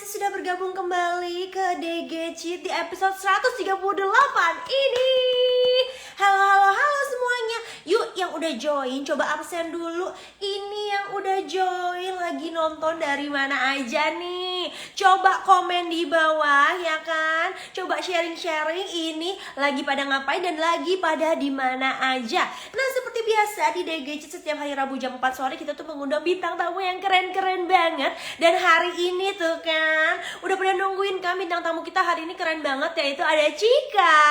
kasih sudah bergabung kembali ke DG Cheat di episode 138 ini. Halo semuanya. Yuk yang udah join coba absen dulu. Ini yang udah join lagi nonton dari mana aja nih? Coba komen di bawah ya kan. Coba sharing-sharing ini lagi pada ngapain dan lagi pada di mana aja. Nah seperti biasa di DG Cheat setiap hari Rabu jam 4 sore kita tuh mengundang bintang tamu yang keren-keren banget. Dan hari ini tuh kan udah pada nungguin kami bintang tamu kita hari ini keren banget, yaitu ada Chika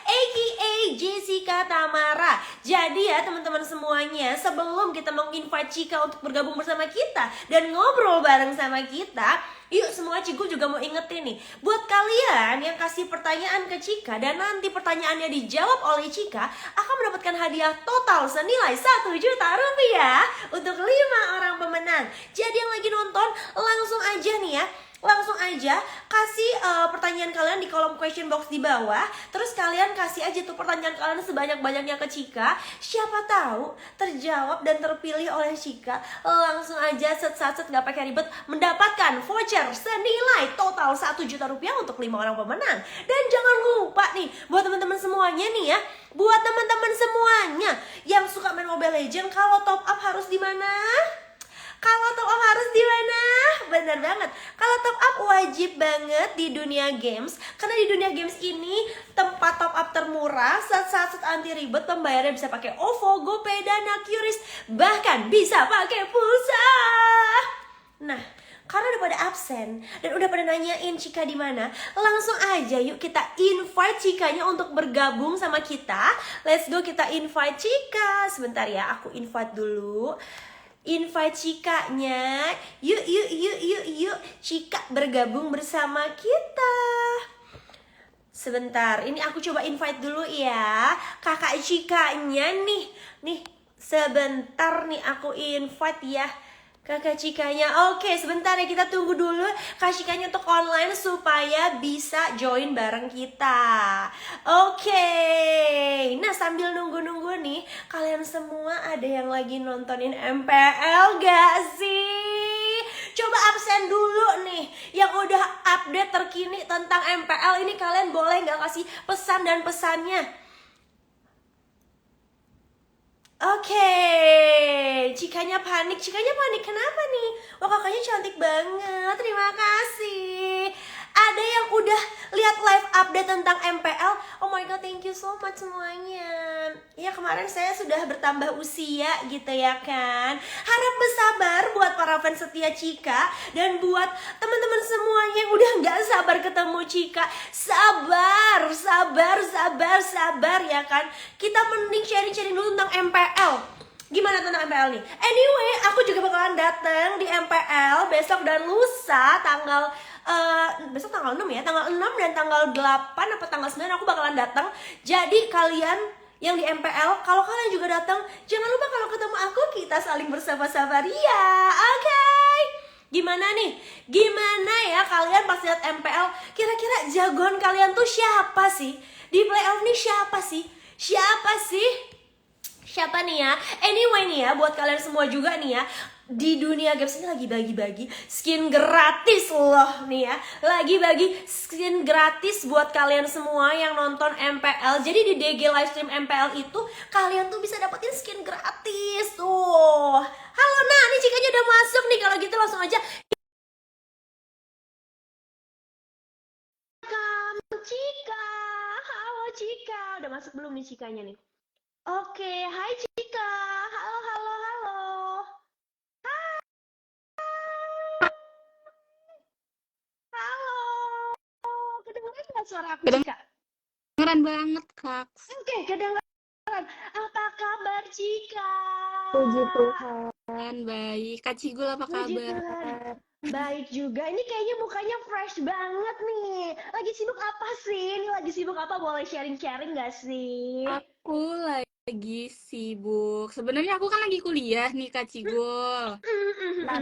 aka Jessica Tamara. Jadi ya teman-teman semuanya, sebelum kita menginvite Chika untuk bergabung bersama kita dan ngobrol bareng sama kita, yuk semua Ciku juga mau ingetin nih, buat kalian yang kasih pertanyaan ke Chika dan nanti pertanyaannya dijawab oleh Chika akan mendapatkan hadiah total senilai 1 juta rupiah untuk 5 orang pemenang. Jadi yang lagi nonton langsung aja nih ya, langsung aja kasih pertanyaan kalian di kolom question box di bawah. Terus kalian kasih aja tuh pertanyaan kalian sebanyak-banyaknya ke Chika. Siapa tahu terjawab dan terpilih oleh Chika. Langsung aja set gak pakai ribet mendapatkan voucher senilai total 1 juta rupiah untuk 5 orang pemenang. Dan jangan lupa nih buat teman-teman semuanya nih ya, buat teman-teman semuanya yang suka main Mobile Legends, kalau top up harus di mana? Kalau top up harus di mana? Bener banget. Kalau top up wajib banget di dunia games. Karena di dunia games ini tempat top up termurah, set anti ribet, pembayarannya bisa pakai OVO, GoPay, Dana, QRIS, bahkan bisa pakai pulsa. Nah, karena udah pada absen dan udah pada nanyain Chika di mana, langsung aja yuk kita invite Chikanya untuk bergabung sama kita. Let's go, kita invite Chika. Sebentar ya, aku invite dulu. Invite Chikanya. Yuk Chika bergabung bersama kita. Sebentar, ini aku coba invite dulu ya kakak Chikanya nih sebentar nih aku invite ya kakak Chikanya. Oke, sebentar ya, kita tunggu dulu Kak Chikanya untuk online supaya bisa join bareng kita. Oke. Nah, sambil nunggu-nunggu nih, kalian semua ada yang lagi nontonin MPL gak sih? Coba absen dulu nih yang udah update terkini tentang MPL ini. Kalian boleh gak kasih pesan dan pesannya? Oke, Chikanya panik kenapa nih? Wah kakaknya cantik banget, terima kasih. Ada yang udah lihat live update tentang MPL. Oh my god, thank you so much semuanya. Ya kemarin saya sudah bertambah usia gitu ya kan. Harap bersabar buat para fans setia Chika. Dan buat teman-teman semuanya yang udah gak sabar ketemu Chika, sabar ya kan. Kita mending sharing-sharing dulu tentang MPL. Gimana tentang MPL nih? Anyway, aku juga bakalan datang di MPL besok dan lusa besok tanggal 6 ya, tanggal 6 dan tanggal 8 atau tanggal 9 aku bakalan datang. Jadi kalian yang di MPL, kalau kalian juga datang, jangan lupa kalau ketemu aku kita saling bersama-sama ya. Oke. Gimana nih? Gimana ya kalian pas lihat MPL? Kira-kira jagoan kalian tuh siapa sih? Di playoff nih siapa sih? Siapa nih ya? Anyway nih ya, buat kalian semua juga nih ya, di dunia games ini lagi bagi-bagi skin gratis loh nih ya. Lagi bagi skin gratis buat kalian semua yang nonton MPL. Jadi di DG livestream MPL itu kalian tuh bisa dapetin skin gratis tuh. Halo, nah ini Cikanya udah masuk nih. Kalau gitu langsung aja Cika. Halo Cika. Udah masuk belum nih Cikanya nih? Oke, hai Cika. Halo. Halo. Kedengeran nggak suara aku Cika? Kedengeran banget, Kak. Oke, kedengeran. Apa kabar Cika? Puji Tuhan, baik. Kak Cigul apa Puji kabar? Tuhan. Baik juga. Ini kayaknya mukanya fresh banget nih. Lagi sibuk apa sih? Ini lagi sibuk apa? Boleh sharing-sharing nggak sih? Aku lagi sibuk. Sebenarnya aku kan lagi kuliah nih, Kak Cigul. Nah,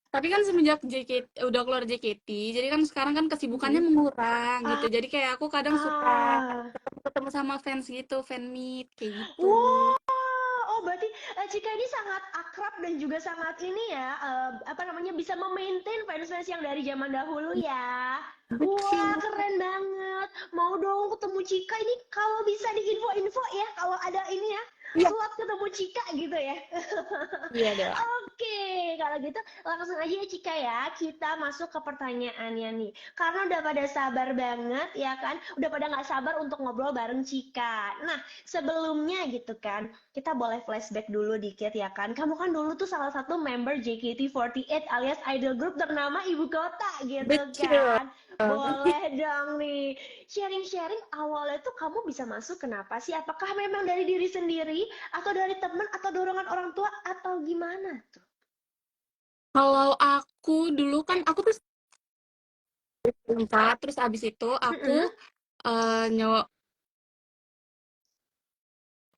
tapi kan semenjak JKT, udah keluar JKT, jadi kan sekarang kan kesibukannya mengurang gitu. Jadi kayak aku kadang suka ketemu sama fans gitu, fan meet kayak gitu. Wow, Oh, berarti Cika ini sangat akrab dan juga sangat ini ya, apa namanya, bisa memaintain fans-fans yang dari zaman dahulu ya. Wah, Betul. keren banget. Mau dong ketemu Cika ini kalau bisa di info-info ya, kalau ada ini ya, Iya, slot ketemu Cika gitu ya. iya dong. Oke, kalau gitu langsung aja ya Cika ya, kita masuk ke pertanyaannya nih. Karena udah pada sabar banget ya kan, udah pada nggak sabar untuk ngobrol bareng Cika. Nah, sebelumnya gitu kan, kita boleh flashback dulu dikit ya kan. Kamu kan dulu tuh salah satu member JKT48 alias idol group ternama ibu kota gitu Betul. kan. Boleh dong nih, sharing-sharing awalnya tuh kamu bisa masuk kenapa sih? Apakah memang dari diri sendiri atau dari teman atau dorongan orang tua atau gimana tuh? Kalau aku dulu kan aku tuh 4, terus abis itu aku Mm-mm. nyawa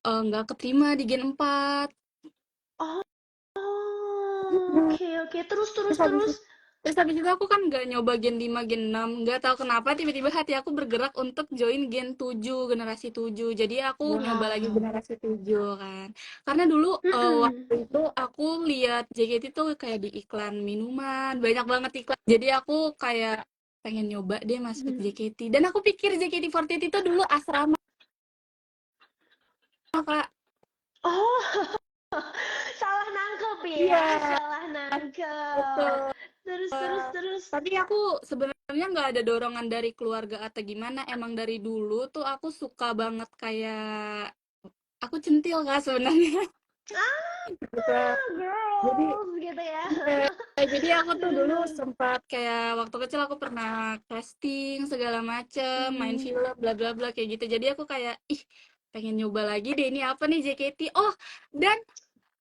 nggak keterima di Gen 4. Oh, oke oke. Terus terus Terus habis terus. itu terus habis itu aku kan nggak nyoba Gen 5 Gen 6, nggak tahu kenapa tiba-tiba hati aku bergerak untuk join Gen 7 generasi 7. Jadi aku nyoba lagi Wow. generasi 7 kan. Karena dulu Mm-mm. waktu itu aku lihat JKT tuh kayak di iklan minuman, banyak banget iklan. Jadi aku kayak pengen nyoba deh masuk JKT. Dan aku pikir JKT48 itu dulu asrama, Kak. Oh, salah nangkep ya, Iya, salah nangkep. betul. Terus terus terus. Tapi aku sebenarnya nggak ada dorongan dari keluarga atau gimana. Emang dari dulu tuh aku suka banget kayak aku centil Kak sebenarnya. Gitu. Ah, Jadi girls gitu ya. iya. Jadi aku tuh Terus dulu terus. sempat kayak waktu kecil aku pernah casting segala macem, main Hmm. film bla bla bla kayak gitu. Jadi aku kayak ih pengen nyoba lagi deh ini apa nih JKT. Oh, dan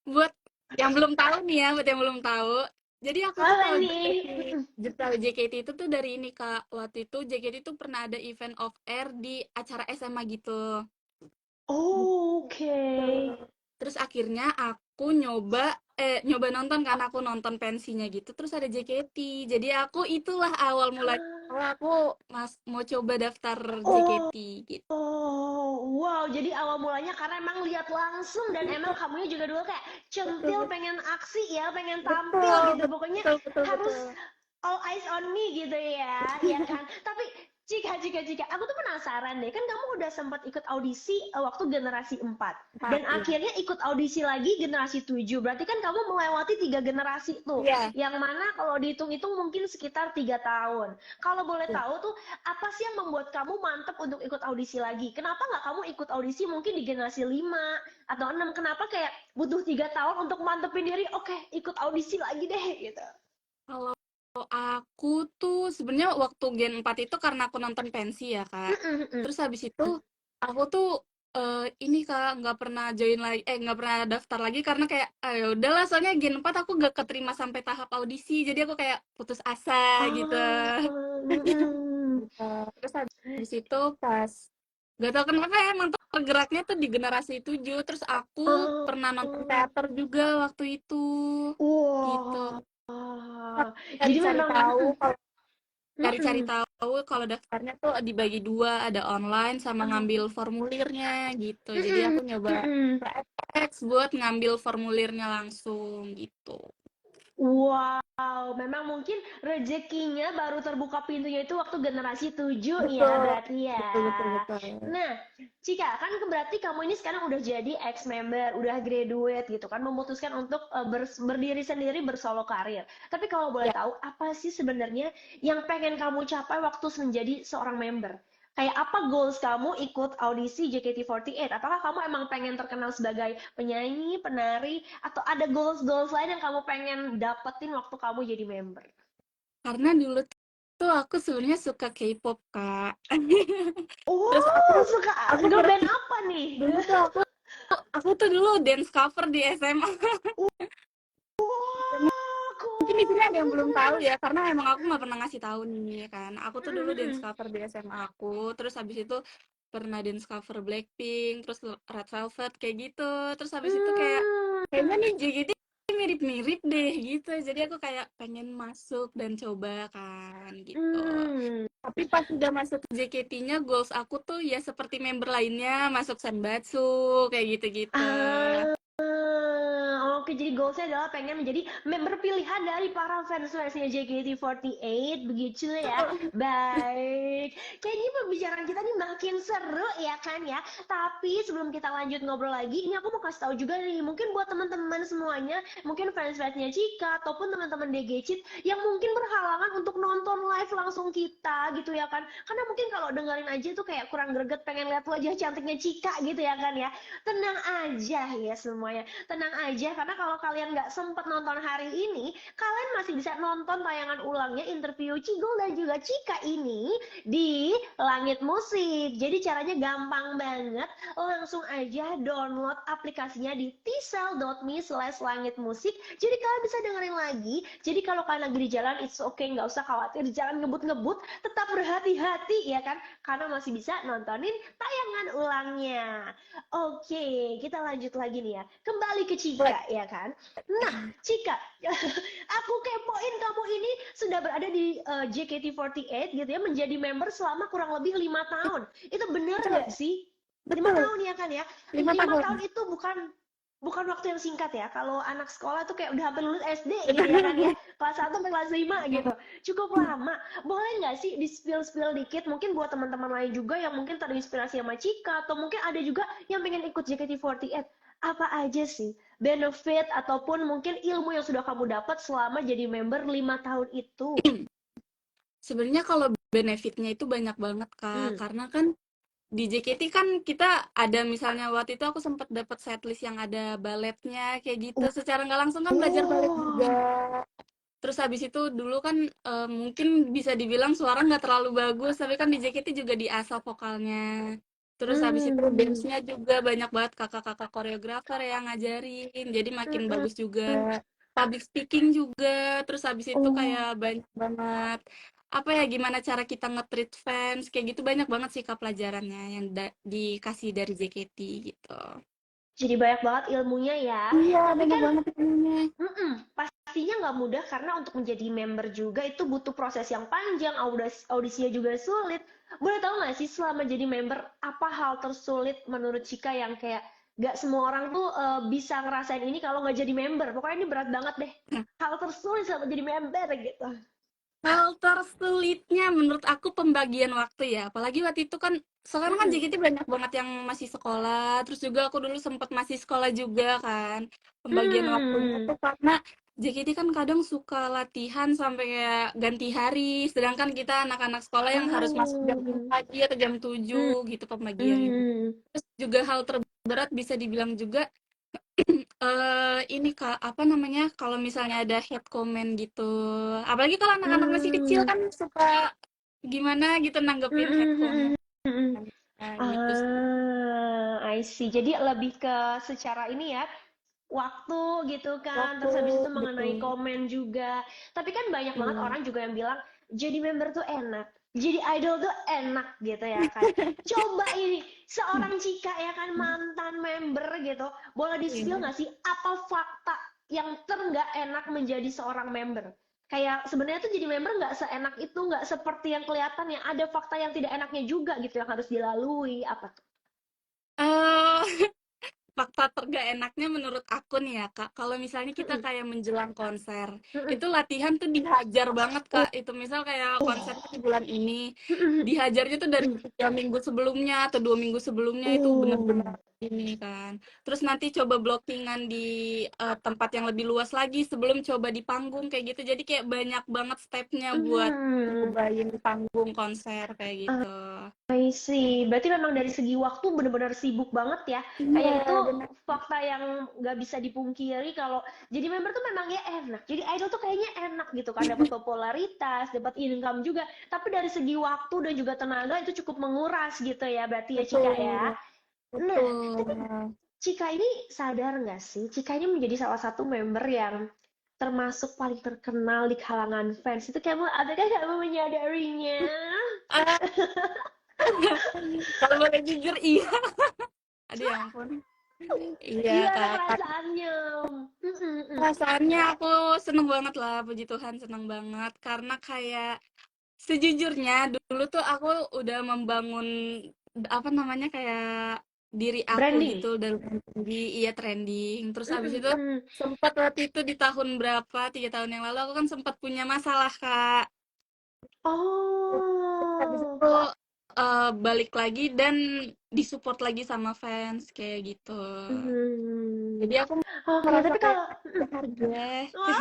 buat yang belum tahu nih ya, buat yang belum tahu. Jadi aku tuh Apa tahu nih? JKT, tahu JKT itu tuh dari ini Kak. Waktu itu JKT itu pernah ada event off air di acara SMA gitu. Oke. Gitu. Terus akhirnya aku nyoba nonton kan, aku nonton pensinya gitu. Terus ada JKT. Jadi aku itulah awal mulai Ah. kalau aku mau coba daftar Oh. JKT gitu. Oh, wow. Jadi awal mulanya karena emang lihat langsung dan emang kamunya juga dulu kayak Betul, centil, pengen aksi ya, pengen tampil betul, gitu. Pokoknya betul, betul, harus betul. all eyes on me gitu ya kan? Tapi Cika, aku tuh penasaran deh. Kan kamu udah sempat ikut audisi waktu generasi 4 Empat, dan ya. akhirnya ikut audisi lagi generasi 7. Berarti kan kamu melewati 3 generasi tuh. Iya. Yang mana kalau dihitung-hitung mungkin sekitar 3 tahun. Kalau boleh Iya. tahu tuh apa sih yang membuat kamu mantep untuk ikut audisi lagi? Kenapa nggak kamu ikut audisi mungkin di generasi 5 atau 6? Kenapa kayak butuh 3 tahun untuk mantepin diri? Oke, ikut audisi lagi deh gitu. Kalau aku tuh sebenarnya waktu Gen 4 itu karena aku nonton pensi ya, Kak. Terus habis itu aku tuh ini Kak nggak pernah join lagi nggak pernah daftar lagi karena kayak ya udahlah soalnya Gen 4 aku nggak keterima sampai tahap audisi. Jadi aku kayak putus asa gitu. Oh, mm-mm. Gitu. Terus habis itu pas gak tau kenapa ya, emang tuh tergeraknya tuh di generasi 7. Terus aku Oh, pernah nonton teater juga waktu itu. Gitu. wow. Jadi Cari-cari memang, tahu kalau cari-cari mm-mm. tahu kalau daftarnya tuh dibagi dua, ada online sama ngambil Oh, formulirnya gitu. Jadi mm-mm. aku nyoba Mm-mm. PX buat ngambil formulirnya langsung gitu. Wow, memang mungkin rezekinya baru terbuka pintunya itu waktu generasi 7 ya Betul, berarti ya. betul, betul, betul. Nah, Cika, kan berarti kamu ini sekarang udah jadi ex-member, udah graduate gitu kan, memutuskan untuk berdiri sendiri bersolo karir. Tapi kalau boleh Ya, tahu, apa sih sebenarnya yang pengen kamu capai waktu menjadi seorang member? Kayak apa goals kamu ikut audisi JKT48? Apakah kamu emang pengen terkenal sebagai penyanyi, penari, atau ada goals-goals lain yang kamu pengen dapetin waktu kamu jadi member? karena dulu tuh aku sebenarnya suka K-pop, Kak. Terus Oh, suka aku girl pernah band apa nih? dulu tuh aku tuh dulu dance cover di SMA. Wah, Mungkin di sini cool, ada yang terus belum tahu terus. ya, karena emang aku nggak pernah ngasih tahu nih kan. Aku tuh dulu dance Mm-mm. cover di SMA aku, terus habis itu pernah dance cover Blackpink, terus Red Velvet kayak gitu. Terus habis itu kayak kayaknya nih JKT mirip-mirip deh gitu. Jadi aku kayak pengen masuk dan coba kan gitu. Hmm. Tapi pas udah masuk JKT-nya, goals aku tuh ya seperti member lainnya, masuk Senbatsu kayak gitu-gitu. Oke, jadi goalsnya adalah pengen menjadi member pilihan dari para fans-fansnya JKT48, begitu ya. Baik, kayaknya pembicaraan kita nih makin seru ya kan ya. Tapi sebelum kita lanjut ngobrol lagi, ini aku mau kasih tahu juga nih, mungkin buat teman-teman semuanya, mungkin fans-fansnya Cika ataupun teman-teman DGCit yang mungkin berhalangan untuk nonton live langsung kita gitu ya kan. Karena mungkin kalau dengerin aja tuh kayak kurang greget, pengen lihat wajah cantiknya Cika gitu ya kan ya. Tenang aja ya semuanya, tenang aja karena kalau kalian nggak sempet nonton hari ini, kalian masih bisa nonton tayangan ulangnya interview Cigul dan juga Cika ini di Langit Musik. Jadi caranya gampang banget, langsung aja download aplikasinya di tsel.me/langitmusik. Jadi kalian bisa dengerin lagi. Jadi kalau kalian lagi di jalan, it's okay, nggak usah khawatir, jangan ngebut-ngebut, tetap berhati-hati ya kan, karena masih bisa nontonin tayangan ulangnya. Oke, kita lanjut lagi nih ya. Kembali ke Cika ya kan. Nah, Cika, aku kepoin kamu ini sudah berada di JKT48 gitu ya, menjadi member selama kurang lebih 5 tahun. Itu bener nggak Betul, sih? 5 tahun betul. ya kan ya? 5 tahun 5 tahun. itu bukan bukan waktu yang singkat ya. Kalau anak sekolah tuh kayak udah hampir lulus SD gitu ya kan ya. Betul. Kelas 1 sampai kelas 5 gitu. Cukup lama. Boleh nggak sih di-spill-spill dikit mungkin buat teman-teman lain juga yang mungkin terinspirasi sama Cika atau mungkin ada juga yang pengen ikut JKT48. Apa aja sih benefit ataupun mungkin ilmu yang sudah kamu dapat selama jadi member 5 tahun itu? Sebenarnya kalau benefitnya itu banyak banget, Kak. Hmm. Karena kan di JKT kan kita ada misalnya waktu itu aku sempat dapat setlist yang ada baletnya kayak gitu. Secara nggak langsung kan belajar balet juga. Oh. Terus habis itu dulu kan mungkin bisa dibilang suara nggak terlalu bagus, tapi kan di JKT juga diasah vokalnya. Terus habis itu Hmm. dance-nya juga banyak banget kakak-kakak koreografer yang ngajarin, jadi makin bagus juga. Hmm. Public speaking juga, terus habis itu Oh. kayak banyak banget apa ya gimana cara kita nge-treat fans kayak gitu banyak banget sih kak pelajarannya yang dikasih dari JKT gitu. Jadi banyak banget ilmunya ya. Iya, Tapi banyak kan banget ilmunya. pastinya nggak mudah karena untuk menjadi member juga itu butuh proses yang panjang, audisinya juga sulit. Boleh tahu nggak sih selama jadi member apa hal tersulit menurut Cika yang kayak nggak semua orang tuh bisa ngerasain ini kalau nggak jadi member. Pokoknya ini berat banget deh. Hal tersulit selama jadi member gitu. Hal tersulitnya menurut aku pembagian waktu ya, apalagi waktu itu kan sekarang kan Mm-mm. JKT banyak banget yang masih sekolah, terus juga aku dulu sempat masih sekolah juga kan. Pembagian waktunya Hmm. tuh karena JKT kan kadang suka latihan sampai kayak ganti hari, sedangkan kita anak-anak sekolah yang harus masuk jam 5 Oh. pagi atau jam Hmm. 7 gitu pembagiannya. Hmm. Terus juga hal terberat bisa dibilang juga ini Kak, apa namanya, kalau misalnya ada hate comment gitu, apalagi kalau anak-anak masih kecil Hmm. kan suka gimana gitu nanggepin hate Hmm. comment, Hmm. nah gitu sih. I see. Jadi lebih ke secara ini ya, waktu gitu kan. Waktu, Terus habis itu mengenai betul. komen juga. Tapi kan banyak banget Iya. orang juga yang bilang jadi member tuh enak. Jadi idol tuh enak gitu ya kan. Coba ini seorang Cika ya kan mantan member gitu. Boleh di-spill Iya. nggak sih apa fakta yang terenggak enak menjadi seorang member? Kayak sebenarnya tuh jadi member nggak seenak itu, nggak seperti yang kelihatan ya. Ada fakta yang tidak enaknya juga gitu yang harus dilalui. Apa tuh? Eee, fakta tergak enaknya menurut aku nih ya Kak, kalau misalnya kita Mm-mm. kayak menjelang konser, Mm-mm. itu latihan tuh dihajar banget Oh. Kak, itu misal kayak konsernya di bulan ini, Mm-mm. dihajarnya tuh dari 3 minggu sebelumnya atau 2 minggu sebelumnya itu bener-bener Oh. ini kan. Terus nanti coba blockingan di tempat yang lebih luas lagi sebelum coba di panggung kayak gitu. Jadi kayak banyak banget stepnya buat Hmm. nyobain panggung konser kayak gitu. I see. Berarti memang dari segi waktu benar-benar sibuk banget ya. Iya, Kayak itu bener. fakta yang nggak bisa dipungkiri kalau jadi member tuh memang ya enak. Jadi idol tuh kayaknya enak gitu kan, dapat popularitas, dapat income juga. Tapi dari segi waktu dan juga tenaga itu cukup menguras gitu ya. Berarti ya Cika ya. Betul, Nah, betul. tapi Cika ini sadar nggak sih? Cika ini menjadi salah satu member yang termasuk paling terkenal di kalangan fans. Itu kamu, adakah kamu menyadarinya? Ah, kalau boleh jujur iya. Aduh ya ampun. Iya, Gimana Kak. perasaannya? Mm-mm-mm. Perasaannya aku seneng banget lah, puji Tuhan seneng banget. Karena kayak sejujurnya dulu tuh aku udah membangun apa namanya kayak diri aku Branding. gitu dalam tinggi, iya trending. Terus habis itu Mm-mm-mm. sempat waktu itu di tahun berapa, 3 tahun yang lalu aku kan sempat punya masalah Kak. Terus habis Oh. itu balik lagi dan disupport lagi sama fans kayak gitu. Jadi Hmm. aku Oke, merasa tapi kayak kalau berharga. wah,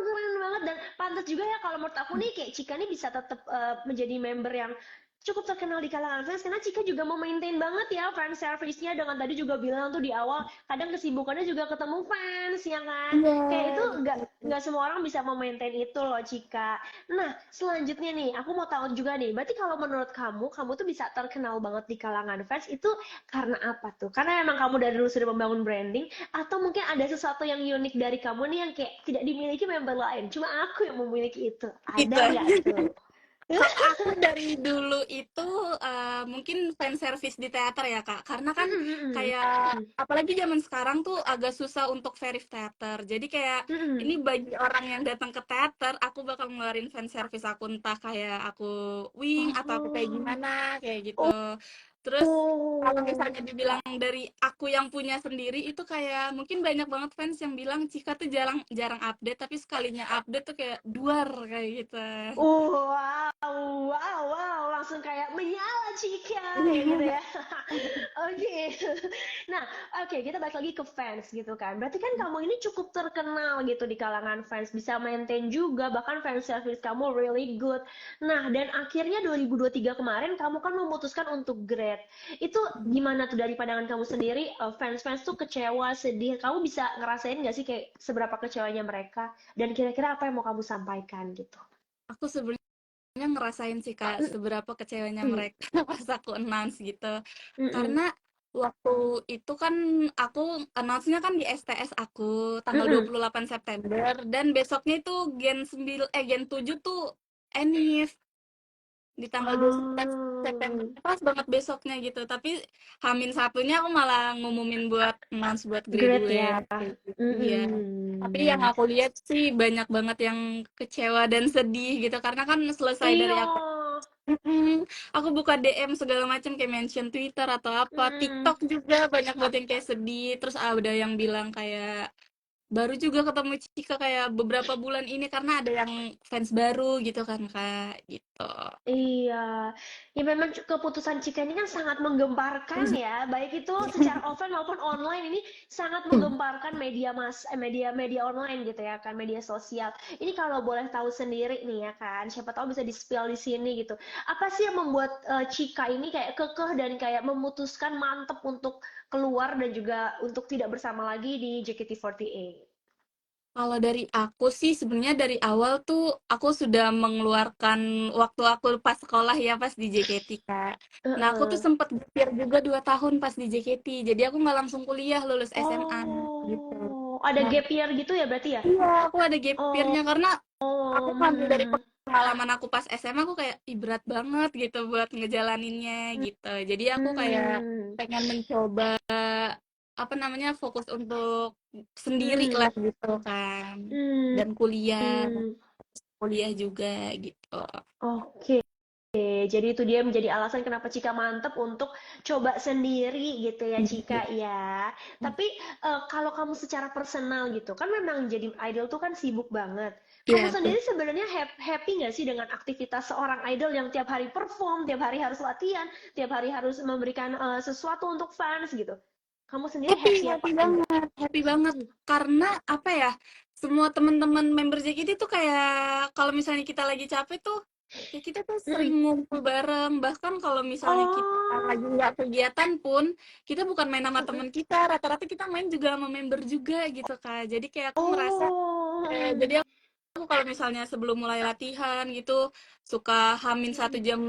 keren banget dan pantas juga ya kalau menurut aku nih kayak Cika nih bisa tetap menjadi member yang cukup terkenal di kalangan fans karena Cika juga memaintain banget ya fan service-nya dengan tadi juga bilang tuh di awal kadang kesibukannya juga ketemu fans ya kan Iya, kayak itu gitu. nggak semua orang bisa memaintain itu loh Cika. Nah selanjutnya nih aku mau tahu juga nih berarti kalau menurut kamu tuh bisa terkenal banget di kalangan fans itu karena apa tuh? Karena emang kamu dari dulu sudah membangun branding atau mungkin ada sesuatu yang unik dari kamu nih yang kayak tidak dimiliki member lain, cuma aku yang memiliki itu. Ada Gitu. nggak tuh? Kalau aku dari dulu itu mungkin fan service di teater ya Kak, karena kan Mm-mm, mm-mm, kayak mm-mm, apalagi zaman sekarang tuh agak susah untuk verif teater. Jadi kayak mm-mm. ini bagi orang yang datang ke teater, aku bakal ngeluarin fan service aku entah kayak aku wing atau aku kayak Oh, gimana kayak gitu. Terus kalau oh, misalnya dibilang dari aku yang punya sendiri itu kayak mungkin banyak banget fans yang bilang Cika tuh jarang jarang update tapi sekalinya update tuh kayak duar kayak gitu. wow, wow, wow, langsung kayak menyala Cika, kayak gitu ya. Oke. Nah, oke, kita balik lagi ke fans gitu kan. Berarti kan kamu ini cukup terkenal gitu di kalangan fans, bisa maintain juga, bahkan fan service kamu really good. Nah, dan akhirnya 2023 kemarin kamu kan memutuskan untuk grad. Itu gimana tuh dari pandangan kamu sendiri? Fans-fans tuh kecewa, sedih. Kamu bisa ngerasain nggak sih kayak seberapa kecewanya mereka? Dan kira-kira apa yang mau kamu sampaikan gitu? Aku sebenarnya ngerasain sih Kak Mm, seberapa kecewanya mm, mereka pas aku announce gitu. mm, mm, Karena waktu itu kan aku announce-nya kan di STS aku mm, tanggal mm. 28 September dan besoknya itu Gen 7 tuh Enif di tanggal 29 September Oh, pas banget besoknya gitu. Tapi Hamin satunya aku malah ngumumin buat announce buat great ya. graduate kayak gitu. Iya. Tapi yang Mm-mm. aku lihat sih banyak banget yang kecewa dan sedih gitu karena kan selesai dari Iya. aku aku buka DM segala macam kayak mention Twitter atau apa, Mm-mm. TikTok juga banyak banget yang kayak sedih. Terus ada yang bilang kayak baru juga ketemu Cika kayak beberapa bulan ini karena ada yang fans baru gitu kan Kak, gitu. Iya, ya memang keputusan Cika ini kan sangat menggemparkan ya, baik itu secara offline maupun online ini sangat menggemparkan media media online gitu ya kan, media sosial. Ini kalau boleh tahu sendiri nih ya kan, siapa tahu bisa di-spill di sini gitu. Apa sih yang membuat Cika ini kayak kekeh dan kayak memutuskan mantep untuk keluar dan juga untuk tidak bersama lagi di JKT48? Kalau dari aku sih sebenarnya dari awal tuh aku sudah mengeluarkan waktu aku pas sekolah ya pas di JKT Kak. Nah aku tuh Heeh. sempet gapir juga 2 tahun pas di JKT. Jadi aku nggak langsung kuliah lulus SMA gitu. Oh, ada Nah gap year gitu ya berarti ya? iya aku ada gap Oh, year-nya karena aku ngambil dari hmm. pengalaman aku pas SMA aku kayak ih berat banget gitu buat ngejalaninnya gitu. Jadi aku kayak Hmm. pengen mencoba apa namanya fokus untuk sendiri Hmm. lah gitu kan Hmm. dan kuliah Hmm. kuliah juga gitu. Oke. Jadi itu dia menjadi alasan kenapa Cika mantep untuk coba sendiri gitu ya Cika ya. Tapi kalau kamu secara personal gitu kan memang jadi idol tuh kan sibuk banget. Kamu Iya tuh. sendiri sebenarnya happy nggak sih dengan aktivitas seorang idol yang tiap hari perform, tiap hari harus latihan, tiap hari harus memberikan sesuatu untuk fans gitu. Kamu sendiri Happy happy apa happy enggak? banget happy banget Hmm. karena apa ya semua teman-teman member JKT tuh kayak kalau misalnya kita lagi capek tuh ya kita tuh sering Mm-mm. ngumpul bareng bahkan kalau misalnya kita lagi Oh. nggak kegiatan pun kita bukan main sama Mm-mm. teman kita rata-rata kita main juga sama member juga gitu Kak jadi kayak aku ngerasa Oh. jadi aku kalau misalnya sebelum mulai latihan gitu suka hamin satu Mm-mm. jam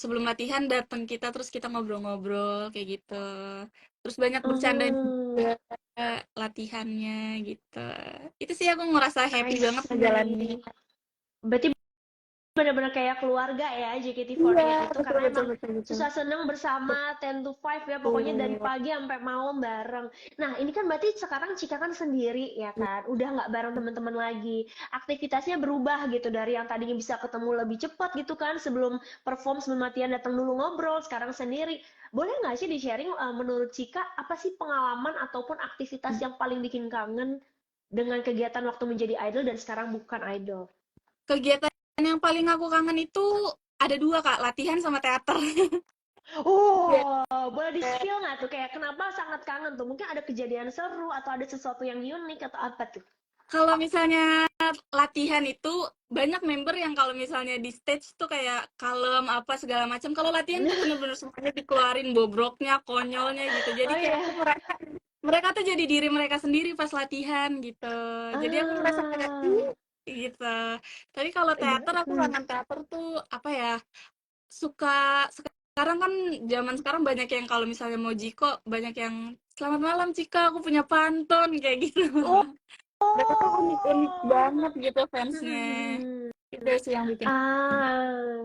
sebelum latihan datang kita terus kita ngobrol-ngobrol kayak gitu terus banyak bercanda juga Oh. latihannya gitu itu sih aku ngerasa happy I banget ngejalanin see. Berarti benar-benar kayak keluarga ya Iya, JKT48 itu, betul karena betul emang betul betul. susah seneng bersama 10 to 5 ya, pokoknya dari Betul. pagi sampai malam bareng. Nah ini kan berarti sekarang Cika kan sendiri ya kan, udah nggak bareng teman-teman lagi, aktivitasnya berubah gitu, dari yang tadinya bisa ketemu lebih cepat gitu kan, sebelum perform, sebelum latihan datang dulu ngobrol, sekarang sendiri. Boleh nggak sih di sharing, menurut Cika apa sih pengalaman ataupun aktivitas yang paling bikin kangen dengan kegiatan waktu menjadi idol dan sekarang bukan idol? Kegiatan yang paling aku kangen itu ada dua Kak, latihan sama teater. Iya. Oh, boleh di-spill nggak tuh kayak kenapa sangat kangen tuh? Mungkin ada kejadian seru atau ada sesuatu yang unik atau apa tuh? Kalau misalnya latihan itu banyak member yang kalau misalnya di stage tuh kayak kalem apa segala macam. Kalau latihan tuh bener-bener semuanya dikeluarin bobroknya, konyolnya gitu. Jadi Oh kayak iya. aku merasa mereka tuh jadi diri mereka sendiri pas latihan gitu. Jadi aku merasa kayak Ah, gitu. Tapi kalau iya. teater aku kangen teater tuh apa ya? Suka sekarang kan zaman sekarang banyak yang kalau misalnya mau Jiko banyak yang selamat malam Cika, aku punya pantun kayak gitu. Oh. Mereka tuh unik-unik banget gitu fansnya. Itu sih yang bikin. Ah,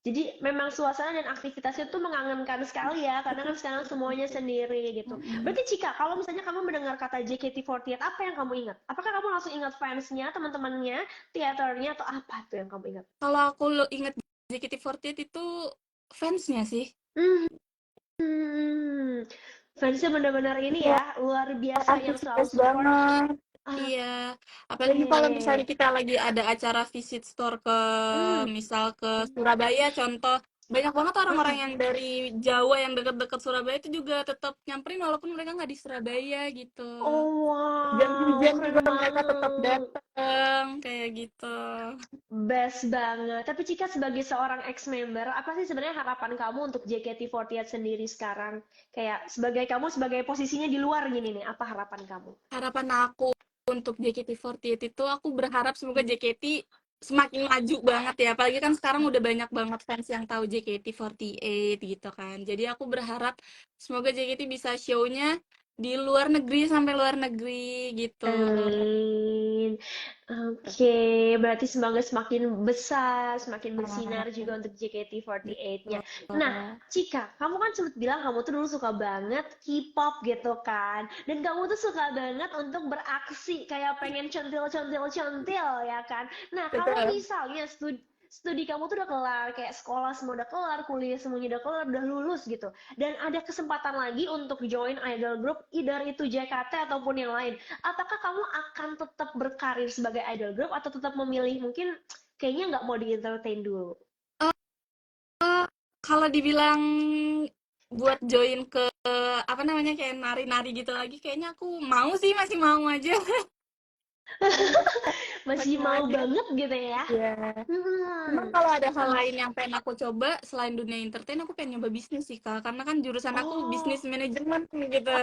jadi memang suasana dan aktivitasnya tuh mengangenkan sekali ya, karena kan sekarang semuanya sendiri gitu. Mm-mm. Berarti Cika, kalau misalnya kamu mendengar kata JKT48, apa yang kamu ingat? Apakah kamu langsung ingat fansnya, teman-temannya, teaternya, atau apa tuh yang kamu ingat? Kalau aku inget JKT48 itu fansnya sih. Hmm, fansnya benar-benar ini Iya, ya, luar biasa yang selalu antusias support. banget. Iya, apalagi kalau misalnya Oke. kita lagi ada acara visit store ke Hmm. misal ke Surabaya contoh, banyak banget orang-orang Mm-mm. yang dari Jawa yang deket-deket Surabaya itu juga tetap nyamperin walaupun mereka nggak di Surabaya gitu. Oh wow, Hujan-hujan juga keren mereka tetap banget. datang kayak gitu. Best banget. Tapi Cika sebagai seorang ex-member, apa sih sebenarnya harapan kamu untuk JKT48 sendiri sekarang? Kayak sebagai kamu sebagai posisinya di luar gini nih, apa harapan kamu? Harapan aku untuk JKT48 itu aku berharap semoga JKT semakin maju banget ya. Apalagi kan sekarang udah banyak banget fans yang tahu JKT48 gitu kan. Jadi aku berharap semoga JKT bisa show-nya di luar negeri sampai luar negeri gitu. Amin. Oke, berarti semoga semakin besar, semakin bersinar juga untuk JKT48-nya. Nah, Cika, kamu kan sempat bilang kamu tuh dulu suka banget K-pop gitu kan. Dan kamu tuh suka banget untuk beraksi, kayak pengen centil-centil-centil ya kan. Nah, kalau Betul. misalnya studi kamu tuh udah kelar, kayak sekolah semua udah kelar, kuliah semuanya udah kelar, udah lulus gitu. Dan ada kesempatan lagi untuk join idol group, either itu JKT ataupun yang lain, apakah kamu akan tetap berkarir sebagai idol group atau tetap memilih mungkin kayaknya nggak mau di entertain dulu? Eh, kalau dibilang buat join ke apa namanya kayak nari-nari gitu lagi kayaknya aku mau sih masih mau aja. Masih Masih mau mau aja. banget gitu ya? Iya. Cuman Hmm. kalau ada hal Ah, lain yang pengen aku coba selain dunia entertain, aku pengen nyoba bisnis sih Kak. Karena kan jurusan aku bisnis oh, manajemen gitu.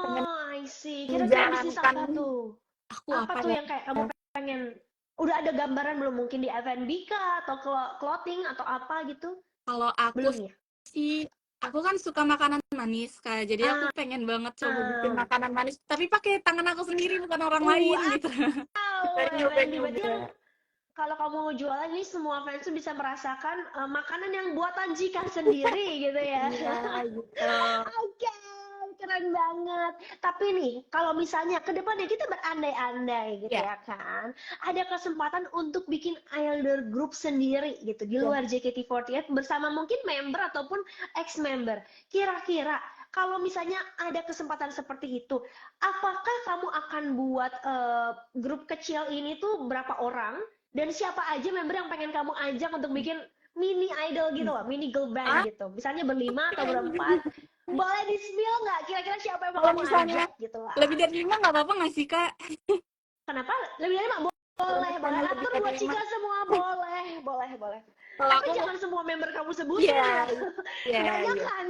Pengen oh, I see. Kira-kira bisnis menjalankan apa tuh? aku Apa apa tuh ya? yang kayak kamu pengen? Udah ada gambaran belum? Mungkin di F&B kah? Atau clothing atau apa gitu? Kalau aku Belum ya? sih, aku kan suka makanan manis Kak. Jadi aku Ah, pengen banget coba bikin ah. makanan manis, tapi pakai tangan aku sendiri bukan orang lain Wow, gitu. Kita F&B berarti nyoba-nyoba. yang kalau kamu jualan ini semua fans tuh bisa merasakan makanan yang buatan Jika sendiri gitu ya. Iya gitu. Oke, keren banget. Tapi nih, kalau misalnya ke depannya kita berandai-andai gitu Ya, ya kan, ada kesempatan untuk bikin idol group sendiri gitu di ya. luar JKT48 bersama mungkin member ataupun ex-member. Kira-kira kalau misalnya ada kesempatan seperti itu, apakah kamu akan buat grup kecil ini tuh berapa orang? Dan siapa aja member yang pengen kamu ajak untuk bikin mini idol gitu loh, mini girl band Ah, gitu. Misalnya berlima atau berempat. Boleh di-spill nggak? Kira-kira siapa yang mau kalau kamu misalnya ajak gitu lebih lah. dari 5 nggak apa-apa nggak sih Kak? Kenapa? Lebih dari lima? Kalau Boleh, boleh. misalnya lebih Atur dari buat 5, Cika semua, boleh, boleh, boleh. kalau Tapi aku, jangan semua member kamu iya, sebutin ya. iya, iya. Kebanyakan.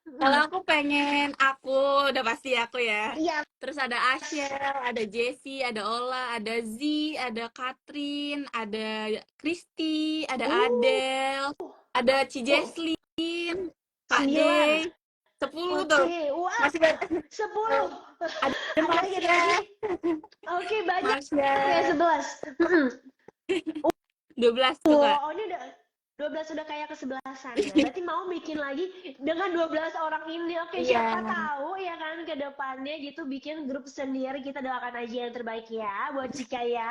Kalau aku pengen aku, udah pasti aku ya. Iya. Terus ada Ashel, ada Jessie, ada Ola, ada Z, ada Katrin, ada Kristi, ada Uh, Adele, ada Ci oh, Jesslyn, Kak 9. Day, 10 tuh. Oke, wow. Masih banyak. 10. Ada Ada lagi, ada Marsha, lagi. Oke, banyak ya Marsha, 11. 12 tuh, Kak. Wow, ini udah 12 udah kayak kesebelasan ya. Berarti mau bikin lagi dengan 12 orang ini. Oke, Iya. siapa tahu ya kan ke depannya gitu bikin grup sendiri. Kita doakan aja yang terbaik ya buat Cika ya.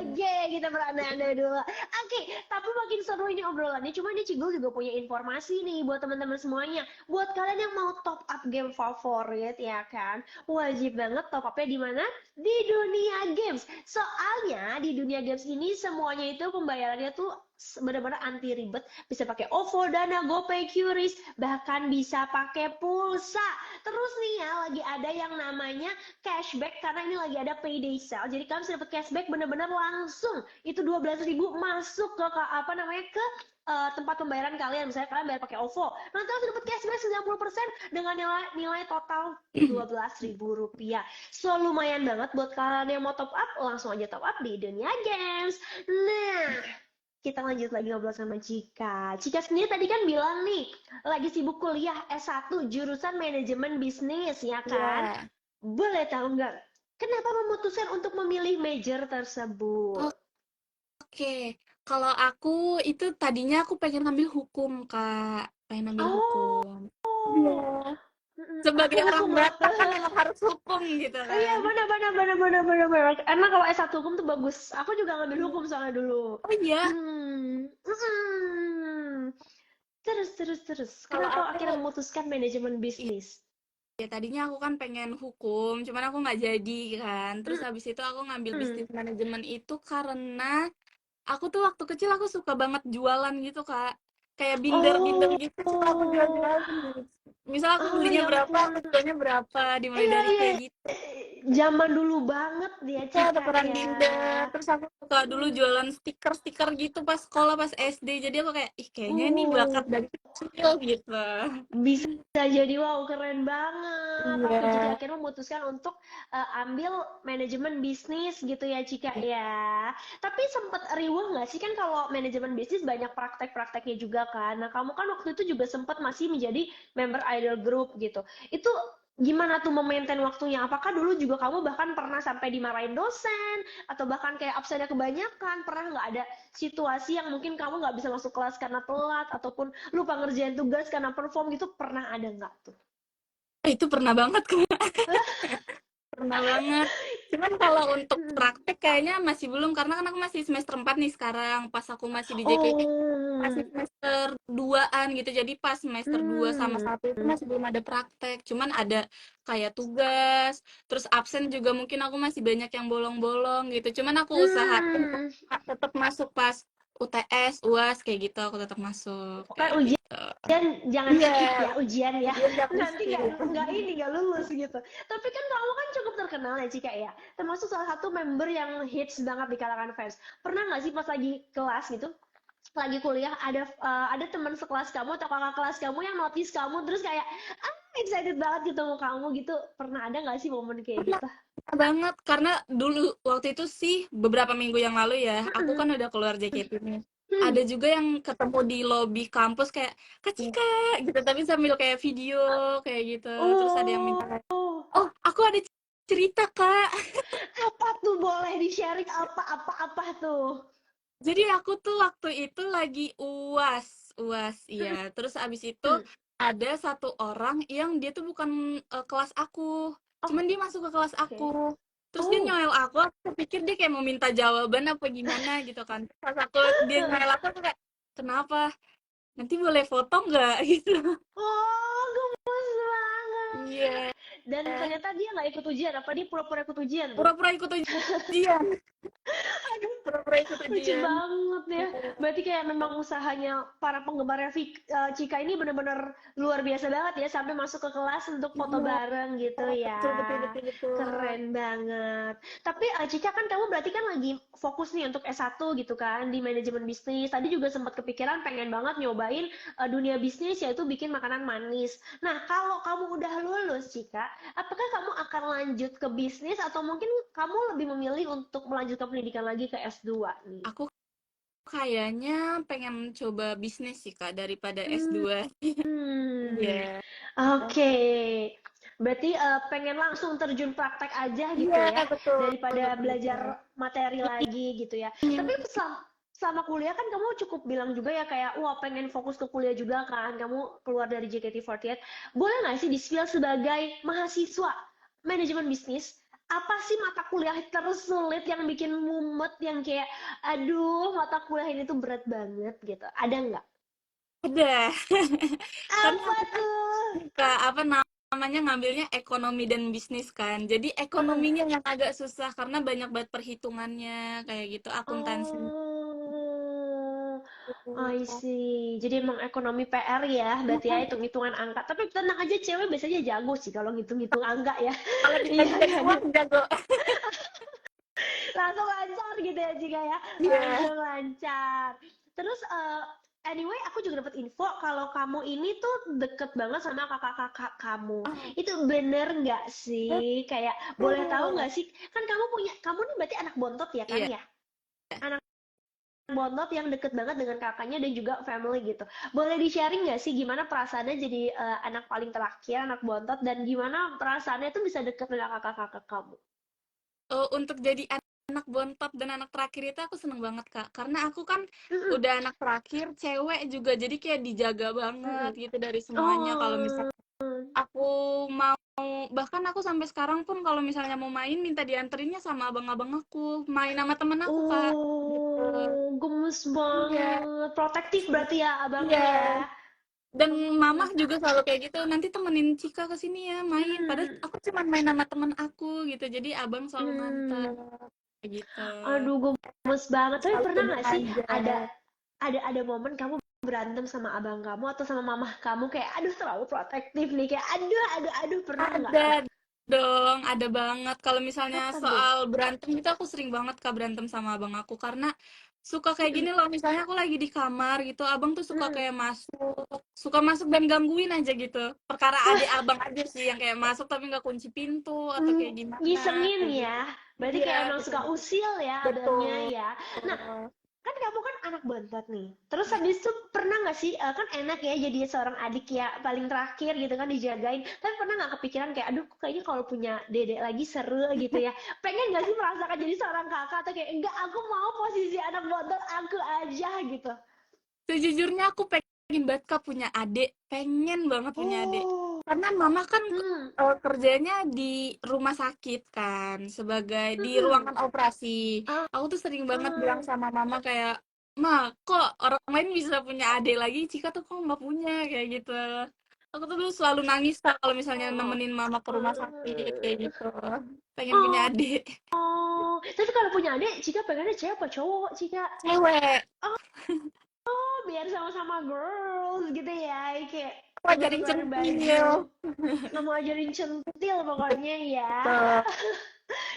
Oke, kita berandai-andai dulu. Oke, tapi makin seru ini obrolannya. Cuma ini Cigul juga punya informasi nih buat teman-teman semuanya. Buat kalian yang mau top up game favorit ya kan, wajib banget top upnya di mana? Di dunia games. Soalnya di dunia games ini semuanya itu pembayarannya tuh benar-benar anti ribet, bisa pakai OVO, Dana, GoPay, QRIS, bahkan bisa pakai pulsa. Terus nih ya, lagi ada yang namanya cashback karena ini lagi ada payday sale. Jadi kalian bisa dapat cashback benar-benar langsung. Itu 12.000 masuk ke apa namanya ke tempat pembayaran kalian. Misalnya kalian bayar pakai OVO, nanti langsung dapat cashback 90% dengan nilai total Rp12.000. So lumayan banget buat kalian yang mau top up, langsung aja top up di dunia games. Nah, kita lanjut lagi ngobrol sama Cika. Cika sendiri tadi kan bilang nih, lagi sibuk kuliah S1 jurusan manajemen bisnis, ya kan? Iya. Boleh tahu nggak, kenapa memutuskan untuk memilih major tersebut? Oke, kalau aku itu tadinya aku pengen ngambil hukum, Kak. Pengen ambil Oh, hukum. Iya. aku Sebagai orang hukum loh. Batak kan emang harus hukum gitu Iya, kan. benar benar benar benar benar benar. Emang kalau S1 hukum tuh bagus. Aku juga ngambil hukum soalnya dulu. Oh iya, Hmm. Terus terus terus. kalau Kenapa aku akhirnya memutuskan manajemen iya, bisnis? ya tadinya aku kan pengen hukum, cuman aku nggak jadi kan. Terus Hmm. habis itu aku ngambil Hmm. bisnis manajemen itu karena aku tuh waktu kecil aku suka banget jualan gitu, Kak. Kayak binder-binder Oh, gitu suka aku jual-jualin gitu. Misal aku oh belinya ya berapa, ampun. aku jualnya berapa, dimulai Iya, dari iya. kayak gitu. Zaman dulu banget dia Ya, Cika tukeran ya. binder. Terus aku suka dulu Mm. jualan stiker-stiker gitu pas sekolah, pas SD. Jadi aku kayak, ih kayaknya ini bakat Uh, dari kecil gitu. bisa jadi wow keren banget. Oke, jadi Iya. akhirnya memutuskan untuk ambil manajemen bisnis gitu ya Cika ya. Tapi sempet riweh nggak sih kan kalau manajemen bisnis banyak praktek-prakteknya juga kan. Nah, kamu kan waktu itu juga sempat masih menjadi member idol group gitu. Itu gimana tuh memaintain waktunya? Apakah dulu juga kamu bahkan pernah sampai dimarahin dosen atau bahkan kayak absennya kebanyakan? Pernah nggak ada situasi yang mungkin kamu nggak bisa masuk kelas karena telat ataupun lupa ngerjain tugas karena perform gitu, pernah ada nggak tuh? Itu pernah banget, Kak. Pernah banget. Cuman kalau untuk praktek kayaknya masih belum, karena kan aku masih semester 4 nih sekarang. Pas aku masih di JKT, masih Oh, semester 2-an gitu. Jadi pas semester 2 sama hmm, 1 itu masih belum ada praktek. Cuman ada kayak tugas, terus absen juga mungkin aku masih banyak yang bolong-bolong gitu. Cuman aku usahain hmm. tetap masuk pas UTS, UAS kayak gitu, aku tetap masuk Kan kayak ujian gitu. jangan Iya, skip ya ujian ya. ujian gak Nanti skip. nggak lulus gitu. Tapi kan kamu kan cukup terkenal ya Cika ya. Termasuk salah satu member yang hits banget di kalangan fans. Pernah nggak sih pas lagi kelas gitu, lagi kuliah ada teman sekelas kamu atau kakak kelas kamu yang notice kamu terus kayak excited banget ketemu kamu gitu, pernah ada nggak sih momen kayak Pernah, gitu? pernah banget karena dulu waktu itu sih beberapa minggu yang lalu ya, aku Mm-mm. kan udah keluar JKT nih. Hmm. Ada juga yang ketemu di lobi kampus kayak Kak Cika gitu, tapi sambil kayak video kayak gitu. Terus ada yang minta kayak, Oh, oh aku ada cerita Kak. apa tuh, boleh di sharing apa tuh? Jadi aku tuh waktu itu lagi UAS, UAS iya. Terus abis itu Hmm. ada satu orang yang dia tuh bukan kelas aku, Oh, cuman dia masuk ke kelas aku. oke. Terus dia Oh. nyoel aku pikir dia kayak mau minta jawaban apa gimana gitu kan. Pas dia nyoel aku kayak, kenapa? Nanti boleh foto nggak gitu. Oh, gemes banget. Iya, Dan ternyata dia nggak ikut ujian, apa dia pura-pura ikut ujian tuh? pura-pura ikut ujian, pura-pura ikut Lucu ujian. banget ya. Berarti kayak memang usahanya para penggemarnya Cika ini bener-bener luar biasa banget ya, sampai masuk ke kelas untuk foto Iya, bareng gitu betul betul ya. betul betul. Keren banget. Tapi Cika kan kamu berarti kan lagi fokus nih untuk S1 gitu kan di manajemen bisnis. Tadi juga sempat kepikiran pengen banget nyobain dunia bisnis yaitu bikin makanan manis. Nah, kalau kamu udah lulus Cika, apakah kamu akan lanjut ke bisnis atau mungkin kamu lebih memilih untuk melanjutkan pendidikan lagi ke S2 nih? Aku kayaknya pengen coba bisnis sih Kak daripada Hmm. S2. Iya. Oke. Berarti pengen langsung terjun praktek aja gitu Iya, ya, betul, daripada betul, betul. belajar materi lagi gitu ya. Tapi selama kuliah kan kamu cukup bilang juga ya kayak, wah pengen fokus ke kuliah juga kan, kamu keluar dari JKT48. Boleh nggak sih di-spill sebagai mahasiswa manajemen bisnis, apa sih mata kuliah tersulit yang bikin mumet, yang kayak, aduh mata kuliah ini tuh berat banget gitu, ada nggak? Ada. Karena Apa aku kan tuh? suka apa namanya ngambilnya ekonomi dan bisnis kan. Jadi ekonominya yang agak susah karena banyak banget perhitungannya kayak gitu, akuntansi. Oh, I Gitu. see. Jadi emang ekonomi PR ya, berarti ya hitung-hitungan angka. Tapi tenang aja, cewek biasanya jago sih kalau ngitung-ngitung angka ya. Kalau Iya dibagiin kan? uang jago. Langsung lancar gitu ya Jika ya. Iya. Langsung lancar. Terus anyway, aku juga dapat info kalau kamu ini tuh deket banget sama kakak-kakak kamu. Oh, Itu bener nggak sih? Kayak boleh tahu betul. nggak sih? Kan kamu nih berarti anak bontot ya kan Iya. ya? Anak bontot yang deket banget dengan kakaknya dan juga family gitu. Boleh di-sharing nggak sih gimana perasaannya jadi anak paling terakhir, anak bontot, dan gimana perasaannya tuh bisa deket dengan kakak-kakak kamu? Untuk jadi anak bontot dan anak terakhir itu aku seneng banget Kak, karena aku kan Mm-mm, udah anak terakhir cewek juga, jadi kayak dijaga banget mm-mm. gitu dari semuanya. Kalau Oh, misalnya aku mau, bahkan aku sampai sekarang pun kalau misalnya mau main minta dianterinnya sama abang-abang aku, main sama temen aku Kak, gitu. gemes Iya, banget. Protektif berarti ya abangnya iya. ya. Dan mama Oh, juga selalu kayak gitu, nanti temenin Cika ke sini ya main. Padahal mm, aku cuma main sama temen aku gitu, jadi abang selalu nganter mm. kayak gitu. Aduh, gemes banget. Tapi Selalu pernah temen nggak sih aja. ada momen kamu berantem sama abang kamu atau sama mamah kamu kayak aduh terlalu protektif nih, kayak aduh pernah nggak tuh? Ada dong, ada banget. Kalau misalnya Kapan tuh? soal berantem itu aku sering banget Kak berantem sama abang aku karena suka kayak Mm-mm. gini loh. Misalnya aku lagi di kamar gitu, abang tuh suka Mm-mm. kayak suka masuk dan gangguin aja gitu. Perkara adik abang aja sih yang kayak masuk tapi nggak kunci pintu atau kayak gimana Ngisengin kayak gitu. ya. Berarti Iya, kayak emang betul suka betul. usil ya abangnya Betul. ya. Nah, kan kamu kan anak bontot nih. Terus habis itu pernah nggak sih, kan enak ya jadi seorang adik ya paling terakhir gitu kan dijagain. Tapi pernah nggak kepikiran kayak, aduh kayaknya kalau punya dedek lagi seru gitu ya. Pengen nggak sih merasakan jadi seorang kakak atau kayak enggak aku mau posisi anak bontot aku aja gitu. Sejujurnya aku pengen banget Kak punya adik, pengen banget punya adik. Oh, Karena mama kan hmm, kerjanya di rumah sakit kan, sebagai di hmm, ruangan operasi. ah, Aku tuh sering banget bilang ah, sama mama kayak, "Ma, kok orang lain bisa punya adik lagi, Cika tuh kok nggak punya?" Kayak gitu. Aku tuh dulu selalu nangis Kak kalau misalnya oh, nemenin mama ke rumah sakit kayak gitu. Pengen punya oh, adik. oh. Tapi kalau punya adik, Cika pengennya cewek apa cowok, Cika? Cewek. Oh, biar sama-sama girls gitu ya, kayak Aku ajarin tukar-tukar centil. baju. Nggak mau ajarin centil pokoknya ya. Tuh.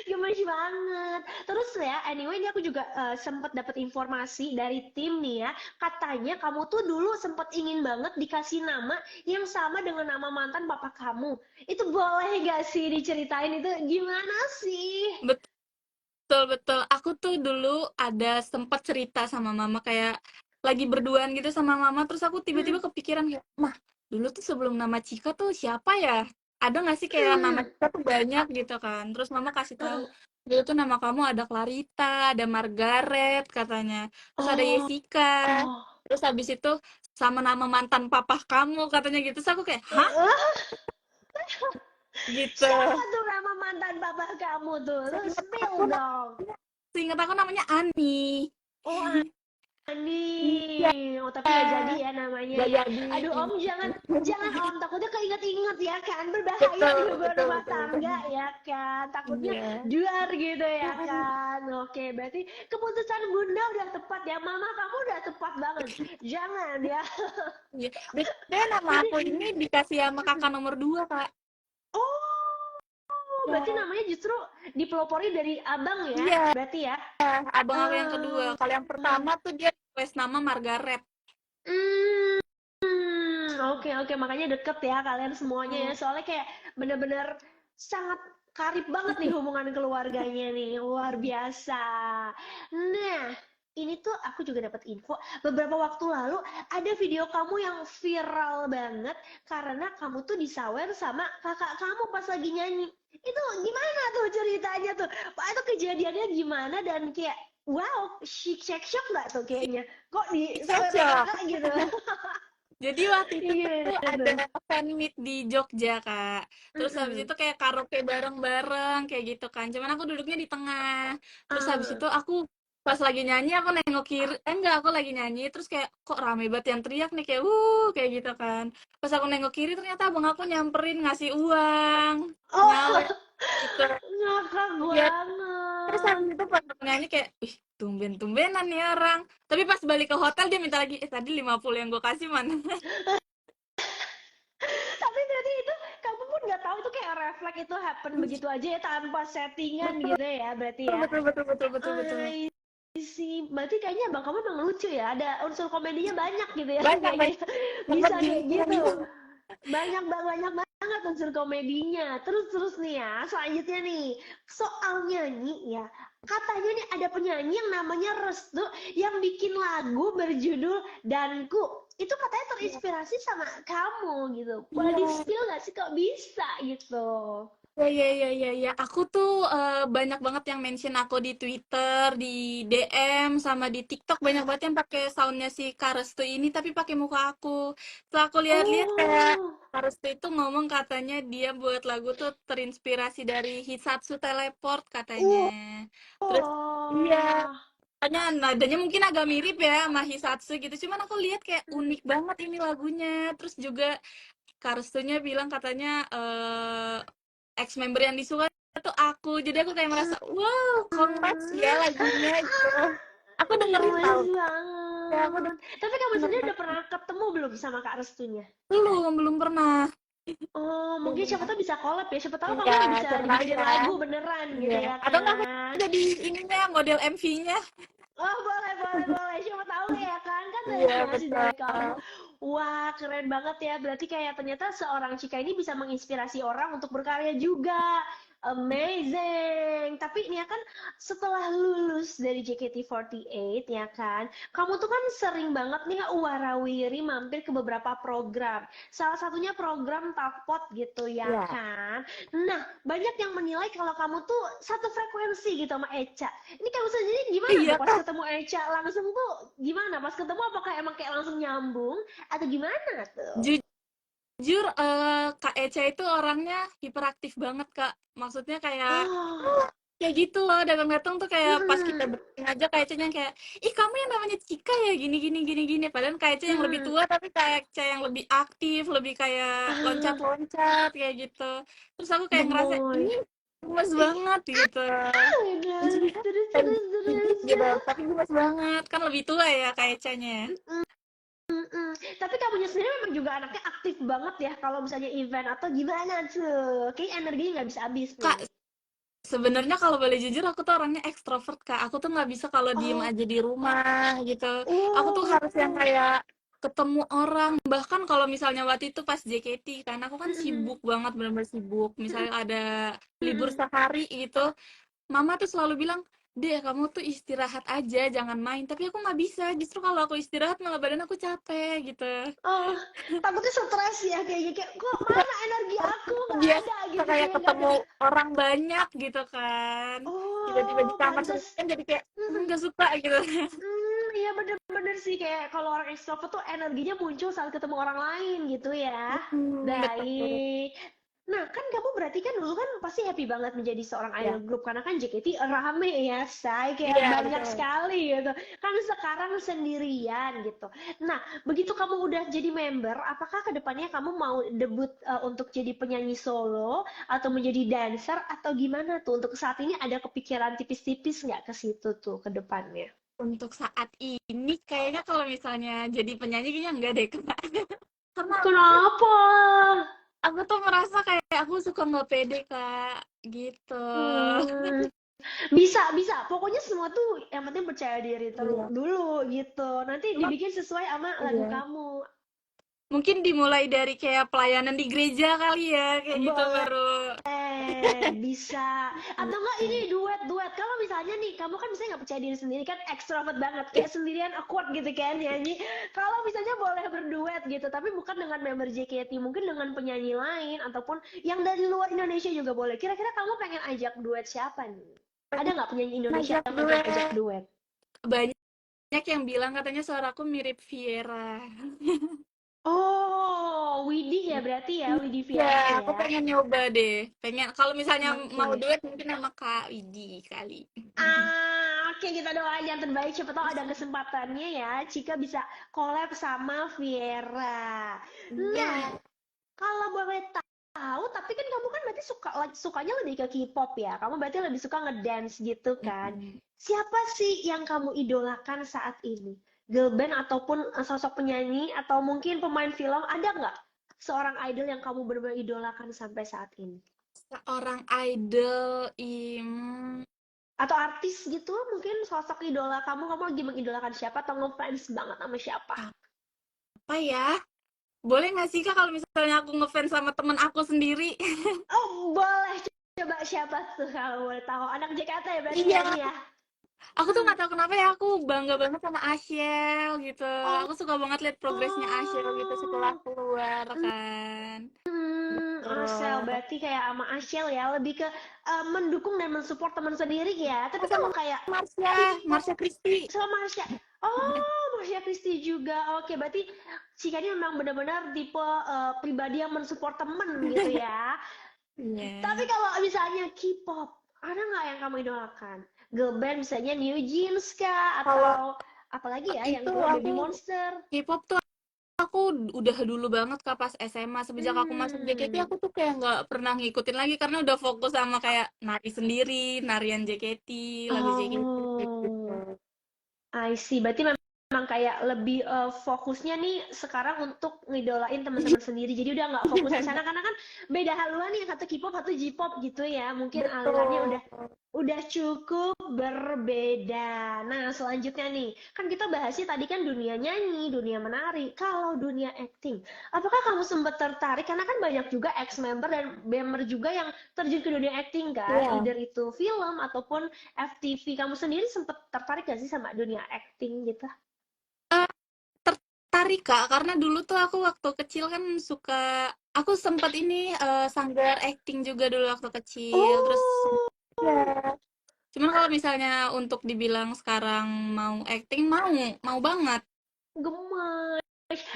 Gemes banget. Terus ya, anyway ini aku juga sempat dapat informasi dari tim nih ya. Katanya kamu tuh dulu sempat ingin banget dikasih nama yang sama dengan nama mantan papa kamu. Itu boleh gak sih diceritain itu gimana sih? Betul, betul. Aku tuh dulu ada sempat cerita sama mama kayak lagi berduaan gitu sama mama, terus aku tiba-tiba Mm-mm. kepikiran kayak, "Mah, dulu tuh sebelum nama Cika tuh siapa ya? Ada nggak sih kayak nama Hmm. Cika tuh banyak gitu kan?" Terus mama kasih tahu, "Dulu tuh nama kamu ada Clarita, ada Margaret," katanya. Terus ada Oh, Jessica. oh. Terus habis itu sama nama mantan papa kamu katanya gitu. Terus aku kayak, "Hah?" Gitu. Siapa tuh nama mantan papa kamu tuh? Lu Seingat spill aku, dong. seingat aku namanya Ani. Oh, Iya, Ani. Oh, tapi nggak jadi ya namanya gak ya. jadi. Aduh, Om, jangan Om. Takutnya keinget-inget ya kan. Berbahaya di Betul, hubungan betul, rumah betul. tangga ya kan. Takutnya Iya. duar gitu ya kan. Oke, berarti keputusan Bunda udah tepat ya. Mama kamu udah tepat banget. Jangan ya. Iya. Dan nama Berarti, aku ini dikasih sama kakak nomor 2 Kak. oh, berarti Ya. namanya justru dipelopori dari abang ya. Iya, Berarti ya. abang aku yang kedua. Eh, Kalau yang pertama tuh dia tulis nama Margaret. hmm, oke oke, makanya deket ya kalian semuanya ya. Hmm. Soalnya kayak bener-bener sangat karib banget nih hubungan keluarganya nih, luar biasa. Nah, ini tuh aku juga dapat info beberapa waktu lalu ada video kamu yang viral banget karena kamu tuh disawer sama kakak kamu pas lagi nyanyi. Itu gimana tuh ceritanya tuh? Pak, itu kejadiannya gimana dan kayak wow, shock nggak tuh kayaknya? Kok disawer Cocok. kakak gitu? Jadi waktu itu Iya, tuh ada tuh. fan meet di Jogja, Kak. Terus habis Mm-mm. itu kayak karaoke bareng-bareng kayak gitu kan. Cuman aku duduknya di tengah. Terus habis Ah. itu aku pas lagi nyanyi aku nengok kiri, enggak, aku lagi nyanyi terus kayak kok rame banget yang teriak nih kayak kayak gitu kan. Pas aku nengok kiri ternyata abang aku nyamperin ngasih uang, nyawer Oh, gitu. ngakak Iya, terus banget. habis itu pas aku nyanyi kayak, ih, tumben-tumbenan nih orang. Tapi pas balik ke hotel dia minta lagi, tadi 50 yang gue kasih mana? Tapi berarti itu kamu pun nggak tahu itu kayak refleks itu happen begitu aja ya tanpa settingan Betul, gitu ya berarti ya. betul, betul, betul, betul, betul. I see. Berarti kayaknya abang kamu emang lucu ya. Ada unsur komedinya banyak gitu ya Banyak, kayaknya. banyak banget Bisa kayak gitu. gitu. Banyak banget unsur komedinya. Terus nih ya, selanjutnya nih soal nyanyi ya. Katanya nih ada penyanyi yang namanya Restu yang bikin lagu berjudul Danku. Itu katanya terinspirasi sama kamu gitu. Boleh Iya. di-spill nggak sih kok bisa gitu? Ya, ya, ya, ya, ya. Aku tuh banyak banget yang mention aku di Twitter, di DM, sama di TikTok banyak banget yang pakai soundnya si Karestu ini, tapi pakai muka aku. Setelah aku lihat-lihat kayak Oh, Karestu itu ngomong katanya dia buat lagu tuh terinspirasi dari Hisatsu Teleport katanya. Terus iya, oh. katanya nadanya mungkin agak mirip ya sama Hisatsu gitu. Cuman aku lihat kayak unik banget ini lagunya. Terus juga Karstunya bilang katanya ex-member yang disuka itu aku. Jadi aku kayak merasa, wow, congrats ya lagunya gitu. Aku dengerin Gemes tau. Ya, aku banget. Tapi kamu sendiri dengerin. udah pernah ketemu belum sama Kak Restunya? Belum pernah. Oh, mungkin siapa tahu bisa collab ya. Siapa tahu Iya, kamu bisa siapa tahu dibikin ya. lagu beneran Iya. gitu ya Atau nggak aku kan? jadi ininya, model MV-nya. Oh, boleh. Siapa tahu ya kan? Kan Iya, rekomendasi betul. dari kamu. Wah, keren banget ya. Berarti kayak ternyata seorang Cika ini bisa menginspirasi orang untuk berkarya juga. Amazing. Tapi ini ya kan setelah lulus dari JKT48 ya kan, kamu tuh kan sering banget nih warawiri mampir ke beberapa program. Salah satunya program Talkpot gitu ya Iya. kan. Nah, banyak yang menilai kalau kamu tuh satu frekuensi gitu sama Echa. Ini kamu sendiri gimana Iya, tuh pas Kak. ketemu Echa langsung tuh gimana? Pas ketemu apakah emang kayak langsung nyambung atau gimana tuh? Jujur, Kak Eca itu orangnya hiperaktif banget, Kak. Maksudnya kayak Oh, kayak gitu loh, datang-datang tuh kayak pas kita mm-mm, bertemu aja Kak Eca yang kayak, ih kamu yang namanya Cika ya, gini gini gini gini. Padahal Kak Eca yang lebih mm-mm. tua, tapi Kak Eca yang lebih aktif, lebih kayak Ah, loncat-loncat kayak gitu. Terus aku kayak ngerasa, gemoy. ini gemes Ih, banget gitu. bener. Jadi Terus. gitu, tapi gemes banget. Kan lebih tua ya Kak Ecanya. Mm-mm, mm-mm. Tapi kamunya sendiri memang juga anaknya aktif banget ya kalau misalnya event atau gimana tuh? Kayak energinya nggak bisa habis nih. Kak, sebenarnya kalau boleh jujur aku tuh orangnya ekstrovert Kak. Aku tuh nggak bisa kalau diem Oh, aja di rumah gitu. Aku tuh harus yang oh. kayak ketemu orang. Bahkan kalau misalnya waktu itu pas JKT kan aku kan Mm-mm, sibuk banget, benar-benar sibuk. Misalnya ada libur mm-mm. sehari gitu, Mama tuh selalu bilang, Dek, kamu tuh istirahat aja, jangan main. Tapi aku nggak bisa. Justru kalau aku istirahat malah badan aku capek gitu. Oh, takutnya stres ya kayaknya kayak kok mana energi aku nggak ada Biasa gitu kayak kayak nggak ketemu orang banyak gitu kan, tiba-tiba di oh kamar pantas sendirian jadi kayak nggak suka gitu. iya bener-bener sih kayak kalau orang ekstrovert tuh energinya muncul saat ketemu orang lain gitu ya. Betul. Baik. Nah, kan kamu berarti kan dulu kan pasti happy banget menjadi seorang idol Ya, group karena kan JKT rame ya, say kayak iya banyak betul. sekali gitu. Kan sekarang sendirian gitu. Nah, begitu kamu udah jadi member, apakah kedepannya kamu mau debut untuk jadi penyanyi solo atau menjadi dancer atau gimana tuh? Untuk saat ini ada kepikiran tipis-tipis nggak ke situ tuh ke depannya? Untuk saat ini kayaknya kalau misalnya jadi penyanyi kayaknya enggak deh Kak. Karena Kenapa? aku tuh merasa kayak aku suka nggak pede Kak gitu. Hmm, bisa. Pokoknya semua tuh yang penting percaya diri Iya, dulu gitu. Nanti cuma dibikin sesuai sama lagu iya, kamu. mungkin dimulai dari kayak pelayanan di gereja kali ya, kayak gitu Boleh, baru. bisa. Atau enggak ini duet-duet. Kalau misalnya nih, kamu kan misalnya nggak percaya diri sendiri kan, ekstrovert banget, kayak sendirian awkward gitu kan nyanyi. Kalau misalnya boleh berduet gitu, tapi bukan dengan member JKT, mungkin dengan penyanyi lain ataupun yang dari luar Indonesia juga boleh. Kira-kira kamu pengen ajak duet siapa nih? Ada nggak penyanyi Indonesia Ngajak yang pengen ajak duet. duet? Banyak yang bilang katanya suaraku mirip Viera. Oh, Widih ya berarti ya, Widih Ya, Viara aku ya. pengen nyoba deh. Pengen kalau misalnya mau Oke. duet mungkin sama Kak Widi kali. Oke, kita doain yang terbaik. Siapa tahu ada kesempatannya ya. Cika bisa collab sama Viera. Nah, Iya. kalau boleh tahu, tapi kan kamu kan berarti sukanya lebih ke K-pop ya. Kamu berarti lebih suka ngedance gitu kan. Mm-mm. Siapa sih yang kamu idolakan saat ini? Girl band ataupun sosok penyanyi atau mungkin pemain film, ada nggak seorang idol yang kamu benar-benar idolakan sampai saat ini? Seorang idol Atau artis gitu, mungkin sosok idola kamu lagi mengidolakan siapa atau ngefans banget sama siapa? apa ya? Boleh nggak sih Kak kalau misalnya aku ngefans sama temen aku sendiri? Oh, boleh. Coba siapa tuh kalau boleh tahu? Anak JKT ya berarti ya Iya, ini ya? aku tuh nggak tahu kenapa ya aku bangga banget sama Ashel gitu. Oh, Aku suka banget lihat progresnya Ashel gitu setelah oh. keluar kan. Asel Terus berarti kayak sama Ashel ya, lebih ke mendukung dan mensupport teman sendiri ya. Tapi sama kalau kayak Marsha, K-pop Marsha Christy. sama Marsha, oh Marsha Christy juga. Oke, berarti Cika ini memang benar-benar tipe pribadi yang mensupport temen gitu ya. Tapi Iya. kalau misalnya K-pop, ada nggak yang kamu idolakan? Girl band misalnya New Jeans kah? Kalau Atau apalagi ya yang itu keluar aku Baby Monster? K-pop tuh aku udah dulu banget Kak pas SMA. Semenjak aku masuk JKT Hmm. aku tuh kayak nggak pernah ngikutin lagi karena udah fokus sama kayak nari sendiri, narian JKT, lagu JKT gitu. Oh, I see. Berarti memang kayak lebih fokusnya nih sekarang untuk ngidolain teman-teman sendiri. Jadi udah nggak fokus ke sana karena kan beda haluan nih, yang satu K-pop, satu J-pop gitu ya. Mungkin alirannya Betul. udah cukup berbeda. Nah, selanjutnya nih, kan kita bahasnya tadi kan dunia nyanyi, dunia menari. Kalau dunia acting, apakah kamu sempat tertarik? Karena kan banyak juga ex-member dan member juga yang terjun ke dunia acting kan, Iya. either itu film ataupun FTV. Kamu sendiri sempat tertarik gak sih sama dunia acting gitu? Eh, tertarik Kak karena dulu tuh aku waktu kecil kan suka aku sempat ini sanggar acting juga dulu waktu kecil. Terus Oh, ya. Cuman kalau misalnya untuk dibilang sekarang mau acting mau banget. gemes.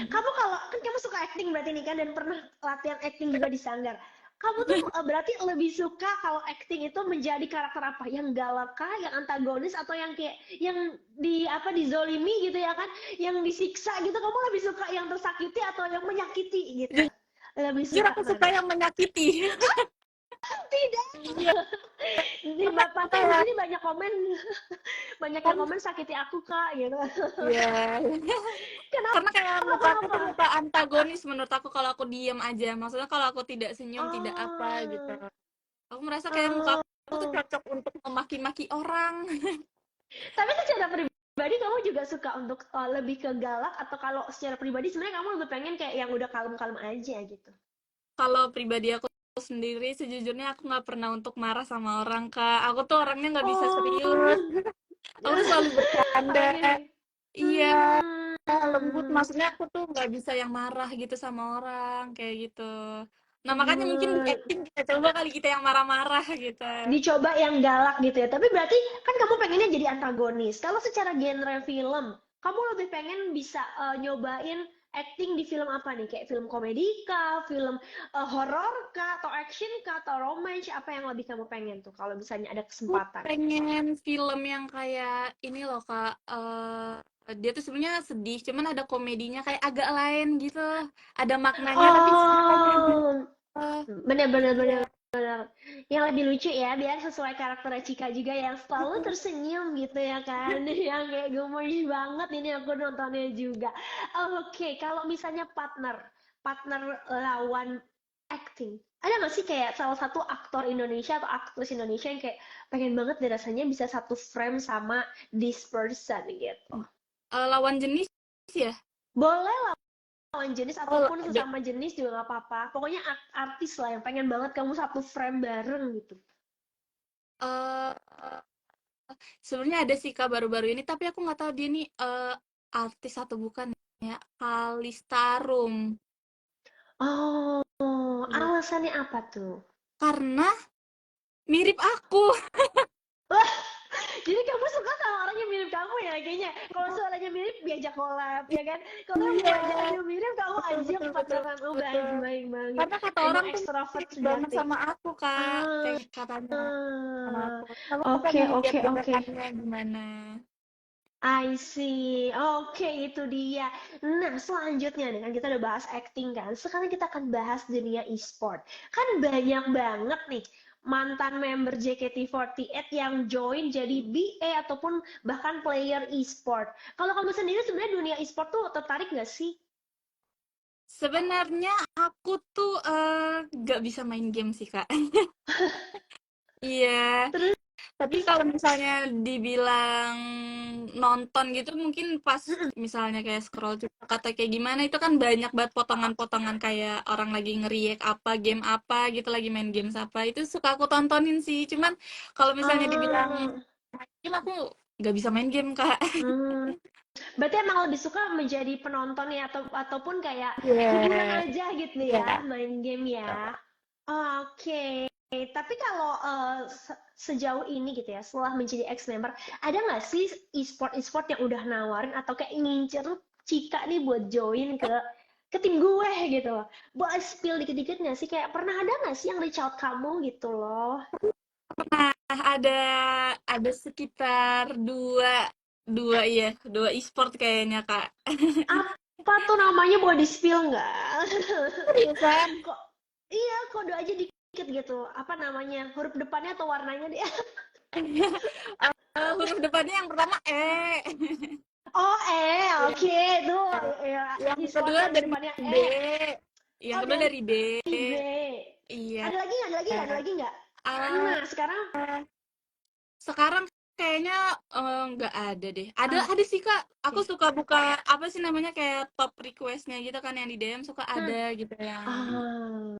Kamu kalau kan kamu suka acting berarti nih kan dan pernah latihan acting juga di sanggar. Kamu tuh berarti lebih suka kalau acting itu menjadi karakter apa? Yang galak kah, yang antagonis atau yang kayak yang dizolimi gitu ya kan? Yang disiksa gitu. Kamu lebih suka yang tersakiti atau yang menyakiti gitu? Lebih Jujur suka aku suka mana? yang menyakiti. Tidak. Iya, Di pasti di kayak sini banyak komen, banyak yang kan komen sakiti aku kak gitu. iya. Kenapa? Karena kayak muka aku tuh Kenapa? muka antagonis menurut aku kalau aku diem aja. Maksudnya kalau aku tidak senyum, tidak apa gitu. Oh, Aku merasa kayak muka aku tuh oh. cocok untuk memaki-maki orang. Tapi secara pribadi kamu juga suka untuk lebih ke galak atau kalau secara pribadi sebenarnya kamu lebih pengen kayak yang udah kalem-kalem aja gitu. Kalau pribadi aku sendiri, sejujurnya aku nggak pernah untuk marah sama orang, Kak. Aku tuh orangnya nggak bisa serius. Oh, Aku tuh selalu bercanda. oke. Iya, lembut. Hmm, Maksudnya aku tuh nggak bisa yang marah gitu sama orang, kayak gitu. Nah, makanya mungkin di hmm. acting kita coba kali kita yang marah-marah gitu. Dicoba yang galak gitu ya. Tapi berarti kan kamu pengennya jadi antagonis. Kalau secara genre film, kamu lebih pengen bisa nyobain acting di film apa nih? Kayak film komedi kah, film horor kah, atau action kah, atau romance? Apa yang lebih kamu pengen tuh kalau misalnya ada Aku kesempatan? pengen film yang kayak ini loh, Kak. Dia tuh sebenarnya sedih, cuman ada komedinya kayak agak lain gitu. Ada maknanya tapi ceritanya gitu. Oh, bener bener bener Iya. bener. Yang lebih lucu ya, biar sesuai karakter Cika juga yang selalu tersenyum gitu ya kan. Yang kayak gemes banget ini aku nontonnya juga. Oke, kalau misalnya partner lawan acting. Ada nggak sih kayak salah satu aktor Indonesia atau aktris Indonesia yang kayak pengen banget deh rasanya bisa satu frame sama this person gitu. Lawan jenis ya? Boleh lawan jenis Oh, ataupun sesama jenis juga nggak apa-apa. Pokoknya artis lah yang pengen banget kamu satu frame bareng gitu. eh sebenarnya ada sih Kak baru-baru ini, tapi aku nggak tahu dia nih artis atau bukan ya. Kalistarum. Oh, Iya. alasannya apa tuh? Karena mirip aku. Wah, jadi kamu suka sama orang yang mirip kamu ya kayaknya. Kalau suaranya mirip diajak collab ya kan. Kalau Iya, wajahnya mirip kamu betul ajak betul betul partneran. Oh baik betul. baik banget. Karena kata Emang orang tuh ekstrovert mirip banget sejati. sama aku Kak, Ah, kayak katanya sama ah. aku. Aku Oke pengen lihat oke oke. gebrakannya gimana. I see. Oke, itu dia. Nah, selanjutnya nih kan kita udah bahas acting kan. Sekarang kita akan bahas dunia e-sport. Kan banyak banget nih mantan member JKT48 yang join jadi BA ataupun bahkan player e-sport. Kalau kamu sendiri sebenarnya dunia e-sport tuh tertarik nggak sih? Sebenarnya aku tuh nggak bisa main game sih Kak. Iya. Terus, Tapi kalau misalnya dibilang nonton gitu mungkin pas misalnya kayak scroll TikTok atau kayak gimana itu kan banyak banget potongan-potongan kayak orang lagi nge-react apa, game apa gitu, lagi main games apa. Itu suka aku tontonin sih. Cuman kalau misalnya dibilang ah, main game aku nggak bisa main game, Kak. hmm, berarti emang lebih suka menjadi penonton ya ataupun kayak hiburan Iya. aja gitu ya, Iya. main game ya. Oke, tapi kalau sejauh ini gitu ya, setelah menjadi ex-member, ada nggak sih e-sport yang udah nawarin atau kayak ngincer Cika nih buat join ke tim gue gitu? Boleh spill dikit-dikit nggak sih? Kayak pernah ada nggak sih yang reach out kamu gitu loh? Nah, ada sekitar dua dua iya, dua e-sport kayaknya, Kak. Apa tuh namanya boleh di-spill nggak? Seriusan? Kok iya kode aja dikit gitu. Apa namanya? Huruf depannya atau warnanya deh? Huruf depannya yang pertama E. Oh, Iya. oke. Tuh, ya, Yang e-sport kedua yang dari depannya B. Yang Oh, kedua dari dari B. B. Iya. Ada lagi nggak? Ada lagi nggak? Ada lagi nggak? Ah, Nah, sekarang, sekarang kayaknya nggak ada deh. oke. Ada sih Kak. Aku suka buka apa sih namanya kayak top requestnya gitu kan yang di DM suka Hmm. ada gitu yang. Ah.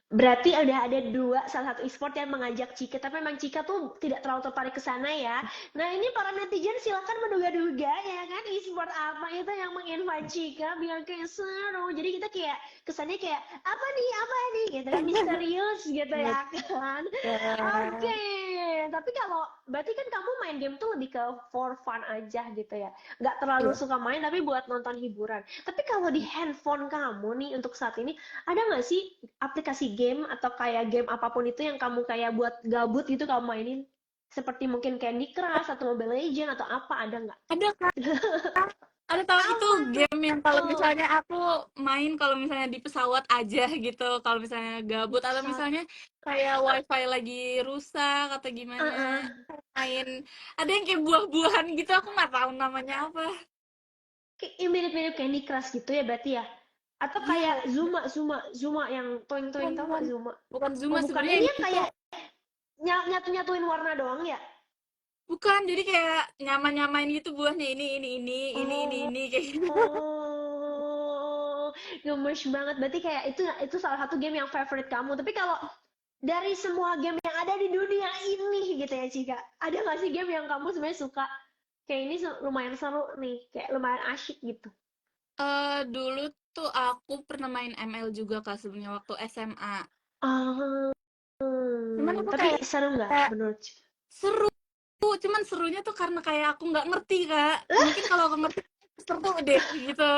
Berarti udah ada dua salah satu e-sport yang mengajak Cika, tapi memang Cika tuh tidak terlalu tertarik ke sana ya. Nah ini para netizen silakan menduga-duga ya kan e-sport apa itu yang menginvite Cika biar kayak seru. Jadi kita kayak kesannya kayak apa nih gitu kan misterius gitu ya kan. Oke, tapi kalau berarti kan kamu main game tuh lebih ke for fun aja gitu ya. Nggak terlalu Iya. suka main tapi buat nonton hiburan. Tapi kalau di handphone kamu nih untuk saat ini ada nggak sih aplikasi game atau kayak game apapun itu yang kamu kayak buat gabut gitu kamu mainin? Seperti mungkin Candy Crush atau Mobile Legends atau apa ada nggak? Ada Kak. Ada tahu itu Apa game yang kalau tuh? misalnya aku main kalau misalnya di pesawat aja gitu, kalau misalnya gabut atau Bisa. misalnya kayak wifi lagi rusak atau gimana, Uh-uh. main ada yang kayak buah-buahan gitu aku nggak tahu namanya apa. Kayak mirip-mirip Candy Crush gitu ya berarti ya? Atau kayak Iya, Zuma yang toing-toing bukan tau bukan nggak Zuma? bukan Oh Zuma bukan, sebenarnya ini ini yang tuh kayak nyatu-nyatuin warna doang ya? bukan, jadi kayak nyamain gitu buahnya Oh, ini kayak gitu. oh, gemes banget. Berarti kayak itu salah satu game yang favorite kamu. Tapi kalau dari semua game yang ada di dunia ini gitu ya Cika, ada nggak sih game yang kamu sebenarnya suka? Kayak ini lumayan seru nih, kayak lumayan asyik gitu. Dulu tuh aku pernah main ML juga Kak sebenarnya waktu SMA. Ah, Cuman aku tapi kayak seru nggak kayak menurut Cika? seru, cuman serunya tuh karena kayak aku nggak ngerti Kak. Mungkin kalau aku ngerti seru deh gitu.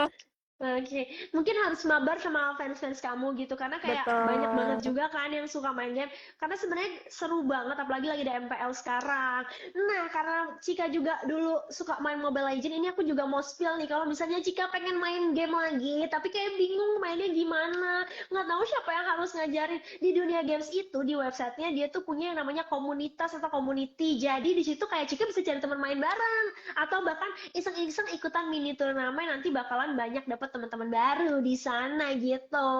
Oke, mungkin harus mabar sama fans-fans kamu gitu karena kayak banyak banget Betul. juga kan yang suka main game. Karena sebenarnya seru banget apalagi lagi ada MPL sekarang. Nah, karena Cika juga dulu suka main Mobile Legends, ini aku juga mau spill nih kalau misalnya Cika pengen main game lagi, tapi kayak bingung mainnya gimana, nggak tahu siapa yang harus ngajarin. Di dunia games itu di websitenya dia tuh punya yang namanya komunitas atau community. Jadi di situ kayak Cika bisa cari teman main bareng atau bahkan iseng-iseng ikutan mini turnamen nanti bakalan banyak dapat dapat teman-teman baru di sana gitu.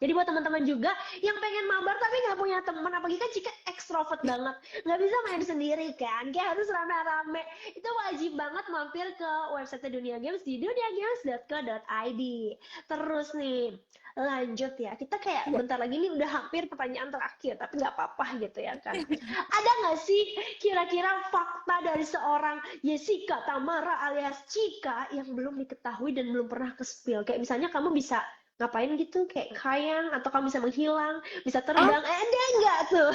Jadi buat teman-teman juga yang pengen mabar tapi nggak punya teman, apalagi kan Cika ekstrovert banget, nggak bisa main sendiri kan, kayak harus rame-rame. Itu wajib banget mampir ke website Dunia Games di duniagames.co.id. Terus nih, lanjut ya. Kita kayak Iya. bentar lagi nih udah hampir pertanyaan terakhir, tapi nggak apa-apa gitu ya kan. Ada nggak sih kira-kira fakta dari seorang Jessica Tamara alias Cika yang belum diketahui dan belum pernah ke-spill? Kayak misalnya kamu bisa ngapain gitu, kayak kayang, atau kamu bisa menghilang, bisa Oh, terbang, ada nggak tuh?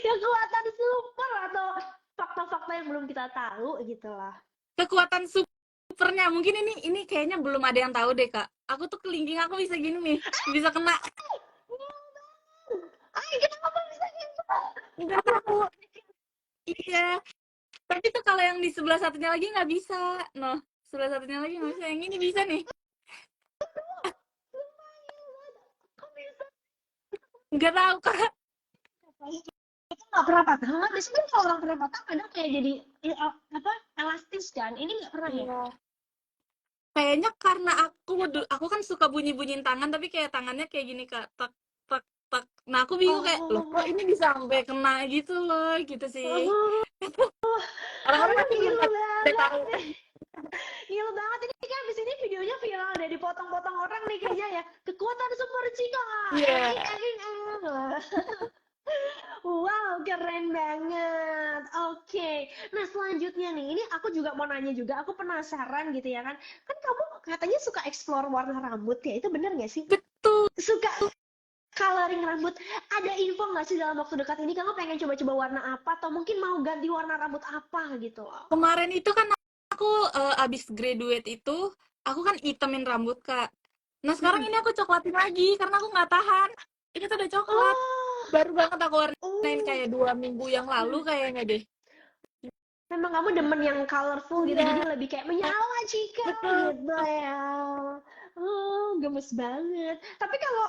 Kekuatan super atau fakta-fakta yang belum kita tahu gitu lah. kekuatan supernya mungkin ini kayaknya belum ada yang tahu deh, Kak. Aku tuh kelingking aku bisa gini nih, bisa kena. Ay, kenapa bisa gitu? Nggak tahu. Iya. Tapi tuh kalau yang di sebelah satunya lagi nggak bisa. Noh, sebelah satunya lagi nggak bisa. Yang ini bisa nih. Kok bisa? Nggak tahu, Kak. Itu nggak pernah patah. Biasanya kan kalau orang pernah patah kadang kayak jadi apa elastis kan. Ini nggak pernah ya? Iya. Kayaknya karena aku kan suka bunyi-bunyiin tangan tapi kayak tangannya kayak gini, Kak. Tak tak tak. Nah, aku bingung kayak, loh kok Oh, ini bisa sampai kena gitu loh, gitu sih. oh, Orang-orang aduh pasti belum gila pada banget tahu. nih. Gila banget ini kan abis ini videonya viral deh, dipotong-potong orang nih kayaknya ya. Kekuatan super Cika. Iya. Wow, keren banget. Oke. Nah, selanjutnya nih, ini aku juga mau nanya juga. Aku penasaran gitu ya kan. Kan kamu katanya suka explore warna rambut ya. Itu bener nggak sih? Betul. Suka coloring rambut. Ada info nggak sih dalam waktu dekat ini kamu pengen coba-coba warna apa? Atau mungkin mau ganti warna rambut apa gitu loh? Kemarin itu kan aku abis graduate itu, aku kan itemin rambut, Kak. Nah, sekarang Mm-mm. ini aku coklatin lagi karena aku nggak tahan. Ini tuh udah coklat. Oh, Baru banget aku warnain oh. kayak 2 minggu yang lalu kayaknya deh. Memang kamu demen yang colorful gitu, jadi Iya, lebih kayak menyala Cika betul. gitu ya. Oh, gemes banget. Tapi kalau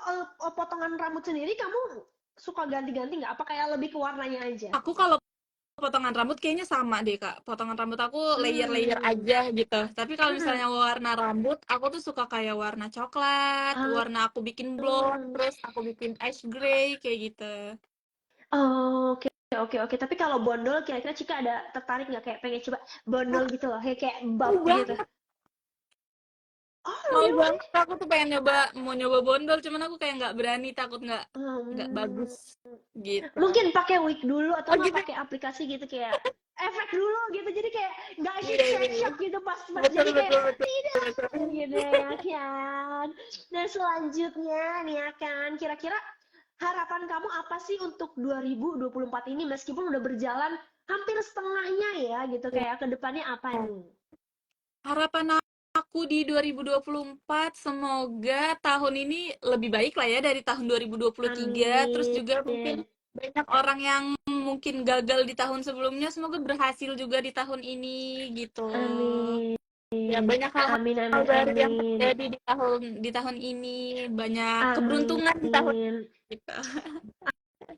potongan rambut sendiri kamu suka ganti-ganti nggak? Apa kayak lebih ke warnanya aja? Aku kalau potongan rambut kayaknya sama deh, Kak. Potongan rambut aku layer-layer Hmm. aja gitu. Tapi kalau Mm-mm. misalnya warna rambut, aku tuh suka kayak warna coklat, Ah, warna aku bikin blonde, hmm. terus aku bikin ash gray kayak gitu. Oh, oke oke oke. Tapi kalau bondol kira-kira Cika ada tertarik nggak kayak pengen coba bondol gitu loh, kayak Mau bob gitu? banget, Oh, mau really? banget. Aku tuh pengen mau nyoba bondol, cuman aku kayak nggak berani, takut nggak Hmm. bagus gitu. Mungkin pakai wig dulu atau Oh nggak gitu. pakai aplikasi gitu kayak efek dulu gitu. Jadi kayak nggak Iya, iya, iya. shock gitu pas pas Betul, jadi kayak betul, betul, tidak betul. gitu ya kan. Nah, selanjutnya nih ya kan, kira-kira harapan kamu apa sih untuk 2024 ini meskipun udah berjalan hampir setengahnya ya gitu, Ya. kayak ke depannya apa nih? Harapan aku di 2024 semoga tahun ini lebih baik lah ya dari tahun 2023. Terus Amin. juga mungkin banyak orang yang mungkin gagal di tahun sebelumnya, semoga berhasil juga di tahun ini gitu. Amin. Ya banyak hal-hal Amin amin baru yang amin. terjadi di tahun ini, banyak keberuntungan di tahun Amin. gitu.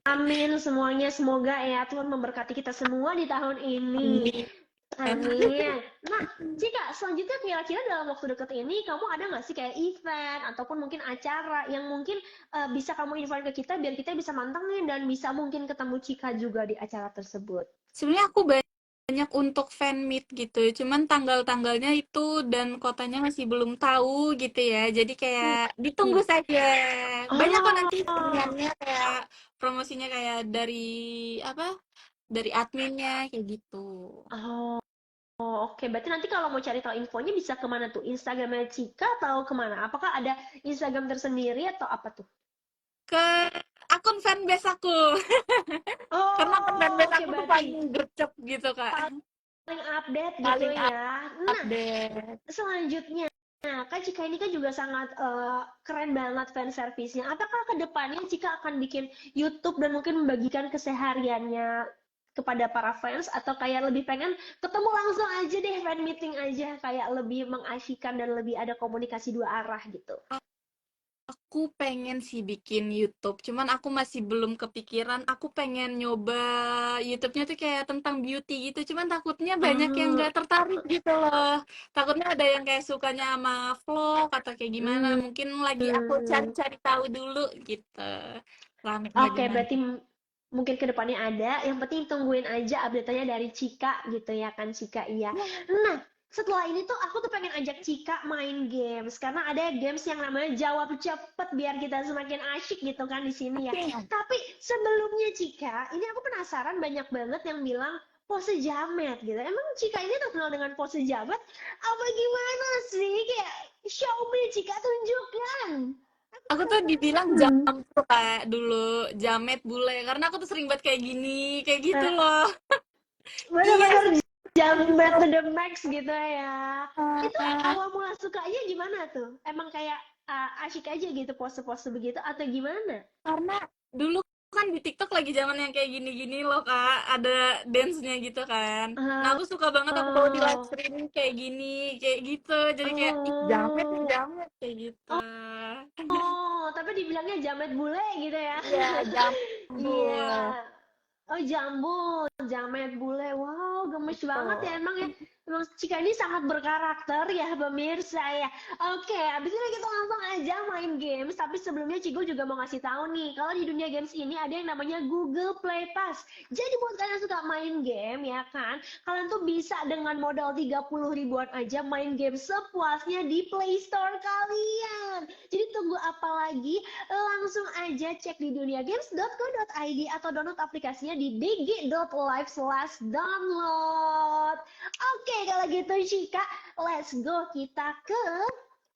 Amin semuanya, semoga ya Tuhan memberkati kita semua di tahun ini. Amin. Amin. Nah, Cika, selanjutnya kira-kira dalam waktu dekat ini kamu ada nggak sih kayak event ataupun mungkin acara yang mungkin bisa kamu invite ke kita biar kita bisa mantengin dan bisa mungkin ketemu Cika juga di acara tersebut. Sebenarnya aku banyak untuk fan meet gitu, cuman tanggal-tanggalnya itu dan kotanya masih belum tahu gitu ya. Jadi kayak ditunggu Hmm. saja. Banyak kok nanti Oh, iniannya kayak promosinya kayak dari apa? Dari adminnya kayak gitu. oh, oke. Berarti nanti kalau mau cari tahu infonya bisa kemana tuh? Instagramnya Cika atau kemana? Apakah ada Instagram tersendiri atau apa tuh? Ke akun fanbase aku. Karena akun Oh, fanbase oke aku tuh berarti paling gercep gitu, Kak. paling update gitu Paling ya. Nah, update. selanjutnya, nah, kan Cika ini kan juga sangat keren banget fan service-nya. Apakah ke depannya Cika akan bikin YouTube dan mungkin membagikan kesehariannya kepada para fans atau kayak lebih pengen ketemu langsung aja deh fan meeting aja kayak lebih mengasyikan dan lebih ada komunikasi dua arah gitu. Aku pengen sih bikin YouTube, cuman aku masih belum kepikiran. Aku pengen nyoba YouTube-nya tuh kayak tentang beauty gitu, cuman takutnya banyak yang Oh, nggak tertarik gitu loh. Takutnya ada yang kayak sukanya sama vlog atau kayak gimana. hmm, Mungkin lagi aku hmm. cari-cari tahu dulu gitu. Ramenya Oke, gimana? berarti mungkin ke depannya ada. Yang penting tungguin aja update-nya dari Cika gitu ya kan, Cika iya. Nah, setelah ini tuh aku tuh pengen ajak Cika main games karena ada games yang namanya jawab cepet biar kita semakin asyik gitu kan di sini ya. Oke. Tapi sebelumnya Cika, ini aku penasaran banyak banget yang bilang pose jamet gitu. Emang Cika ini terkenal dengan pose jamet? Apa gimana sih? Kayak show me Cika tunjukkan. Aku Aku tuh dibilang penasaran. jampu kayak dulu, jamet bule, karena aku tuh sering banget kayak gini, kayak gitu loh. Iya Bener-bener sih. jambet to the max gitu ya. Itu Ah, awal mula sukanya gimana tuh? Emang kayak asyik aja gitu pose-pose begitu atau gimana? karena dulu kan di TikTok lagi zaman yang kayak gini-gini loh Kak, ada dance-nya gitu kan. Nah Oh, aku suka banget aku bawa di live oh, streaming kayak gini, kayak gitu. Jadi kayak, ih jamet nih oh, jamet, kayak gitu. oh, tapi dibilangnya jamet bule gitu ya. Iya, Iya. jambul. Oh, jambul, jamet bule. Wow, gemes banget ya Betul. emang ya. Emang Cika ini sangat berkarakter ya pemirsa ya. Oke, abis ini kita langsung aja main games. Tapi sebelumnya Cigo juga mau ngasih tahu nih, kalau di dunia games ini ada yang namanya Google Play Pass. Jadi buat kalian yang suka main game ya kan, kalian tuh bisa dengan modal 30 ribuan aja main game sepuasnya di Play Store kalian. Jadi tunggu apa lagi? Langsung aja cek di duniagames.co.id atau download aplikasinya di dg.live/download. Oke, kalau gitu Cika, let's go kita ke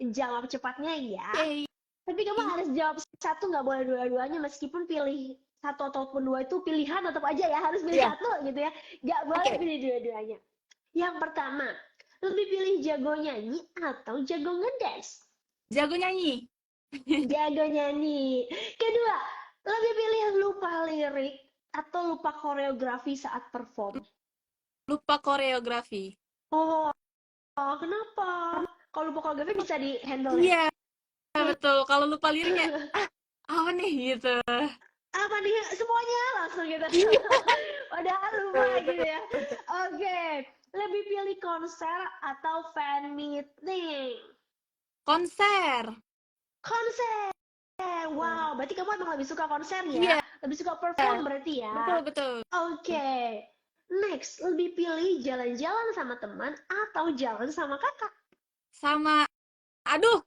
jawab cepatnya ya. Oke. Tapi kamu harus jawab satu, nggak boleh dua-duanya meskipun pilih satu ataupun dua itu pilihan tetap aja ya harus pilih Iya, satu gitu ya. Nggak boleh oke. pilih dua-duanya. Yang pertama, lebih pilih jago nyanyi atau jago ngedance? Jago nyanyi. Jago nyanyi. Kedua, lebih pilih lupa lirik atau lupa koreografi saat perform? Lupa koreografi. Oh, kenapa? Kalau lupa koreografi bisa di handle ya? Iya, betul. Kalau lupa lirik kayak, apa nih gitu. Apa nih? Semuanya langsung gitu. Iya, Padahal lupa betul, gitu betul, ya. betul. Oke, lebih pilih konser atau fan meeting? Konser. Konser. Wow, berarti kamu emang lebih suka konser ya? Iya, Lebih suka perform berarti ya? betul, betul. Oke. Next, lebih pilih jalan-jalan sama teman atau jalan sama kakak? Sama, aduh,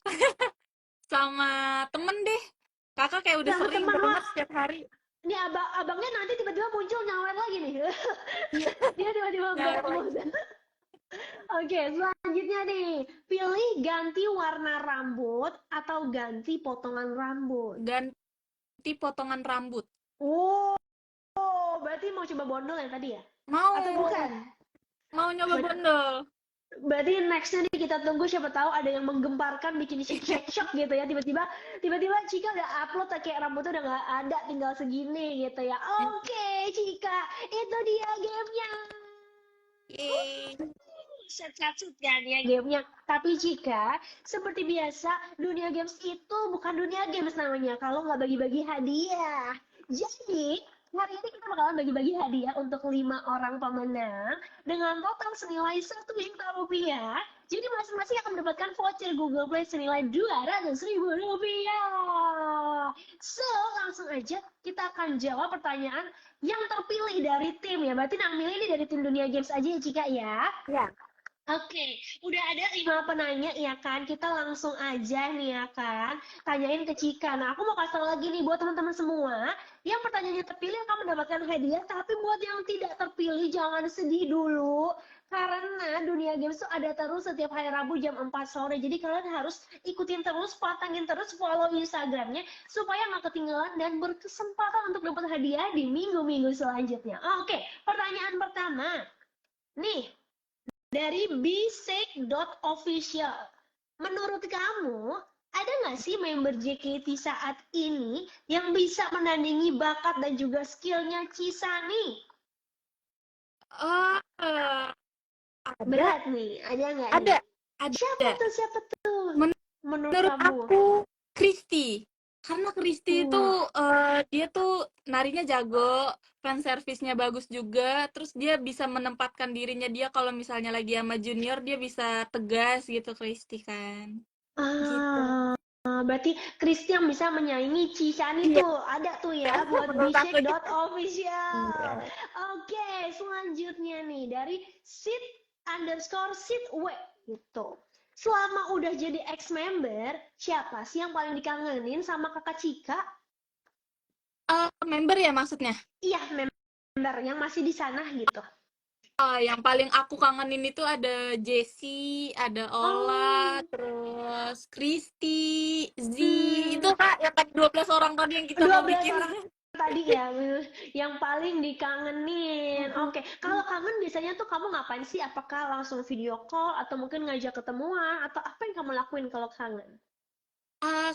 sama temen deh. Kakak kayak udah Sama sering teman, wah. banget setiap hari. Ini abangnya nanti tiba-tiba muncul nyawer lagi nih. Iya, Dia tiba-tiba bad nyawer mood. lagi. Oke, selanjutnya nih. Pilih ganti warna rambut atau ganti potongan rambut? Ganti potongan rambut. Oh, berarti mau coba bondol yang tadi ya? Mau, Atau bukan? mau nyoba Ber- bondol. Berarti nextnya nih kita tunggu siapa tahu ada yang menggemparkan bikin shake shock gitu ya tiba-tiba Cika udah upload kayak rambutnya udah nggak ada tinggal segini gitu ya. Oke Cika, itu dia gamenya. Yeay. Set kan ya gamenya. Tapi Cika, seperti biasa dunia games itu bukan dunia games namanya kalau nggak bagi-bagi hadiah. Jadi hari ini kita bakalan bagi-bagi hadiah untuk 5 orang pemenang dengan total senilai 1 juta rupiah. Jadi masing-masing akan mendapatkan voucher Google Play senilai 200 ribu rupiah. So, langsung aja kita akan jawab pertanyaan yang terpilih dari tim ya. Berarti yang milih ini dari tim Dunia Games aja ya Cika ya. Ya. Oke, udah ada 5 penanya ya kan? Kita langsung aja nih ya kan, tanyain ke Cika. Nah, aku mau kasih tau lagi nih buat teman-teman semua, yang pertanyaannya terpilih akan mendapatkan hadiah, tapi buat yang tidak terpilih jangan sedih dulu. Karena Dunia Games tuh ada terus setiap hari Rabu jam 4 sore. Jadi kalian harus ikutin terus, patangin terus, follow Instagramnya supaya nggak ketinggalan dan berkesempatan untuk dapat hadiah di minggu-minggu selanjutnya. Oke, pertanyaan pertama. Nih, dari bisek.official. Menurut kamu, ada nggak sih member JKT saat ini yang bisa menandingi bakat dan juga skillnya Cisani? Oh, ada, Berat nih, ada nggak ada, nih? ada. Siapa tuh? Men- Menurut Menurut kamu? aku Kristi. Karena Kristi itu Wah. dia tuh narinya jago, fan service-nya bagus juga, terus dia bisa menempatkan dirinya dia kalau misalnya lagi sama junior dia bisa tegas gitu Kristi kan. Gitu. Ah, berarti Kristi yang bisa menyaingi Cicani Iya, tuh ada tuh ya buat menurut aku gitu. bshake.official. Iya. Oke, selanjutnya nih dari sit_w gitu. Selama udah jadi ex-member, siapa sih yang paling dikangenin sama kakak Cika? Member ya maksudnya? Iya, member yang masih di sana gitu. Yang paling aku kangenin itu ada Jessie, ada Ola, Oh, terus Kristi, Z, itu hmm, Kak yang tadi 12 orang tadi yang kita mau 12 bikin. orang tadi ya, yang paling dikangenin. Oke, kalau kangen biasanya tuh kamu ngapain sih? Apakah langsung video call atau mungkin ngajak ketemuan atau apa yang kamu lakuin kalau kangen?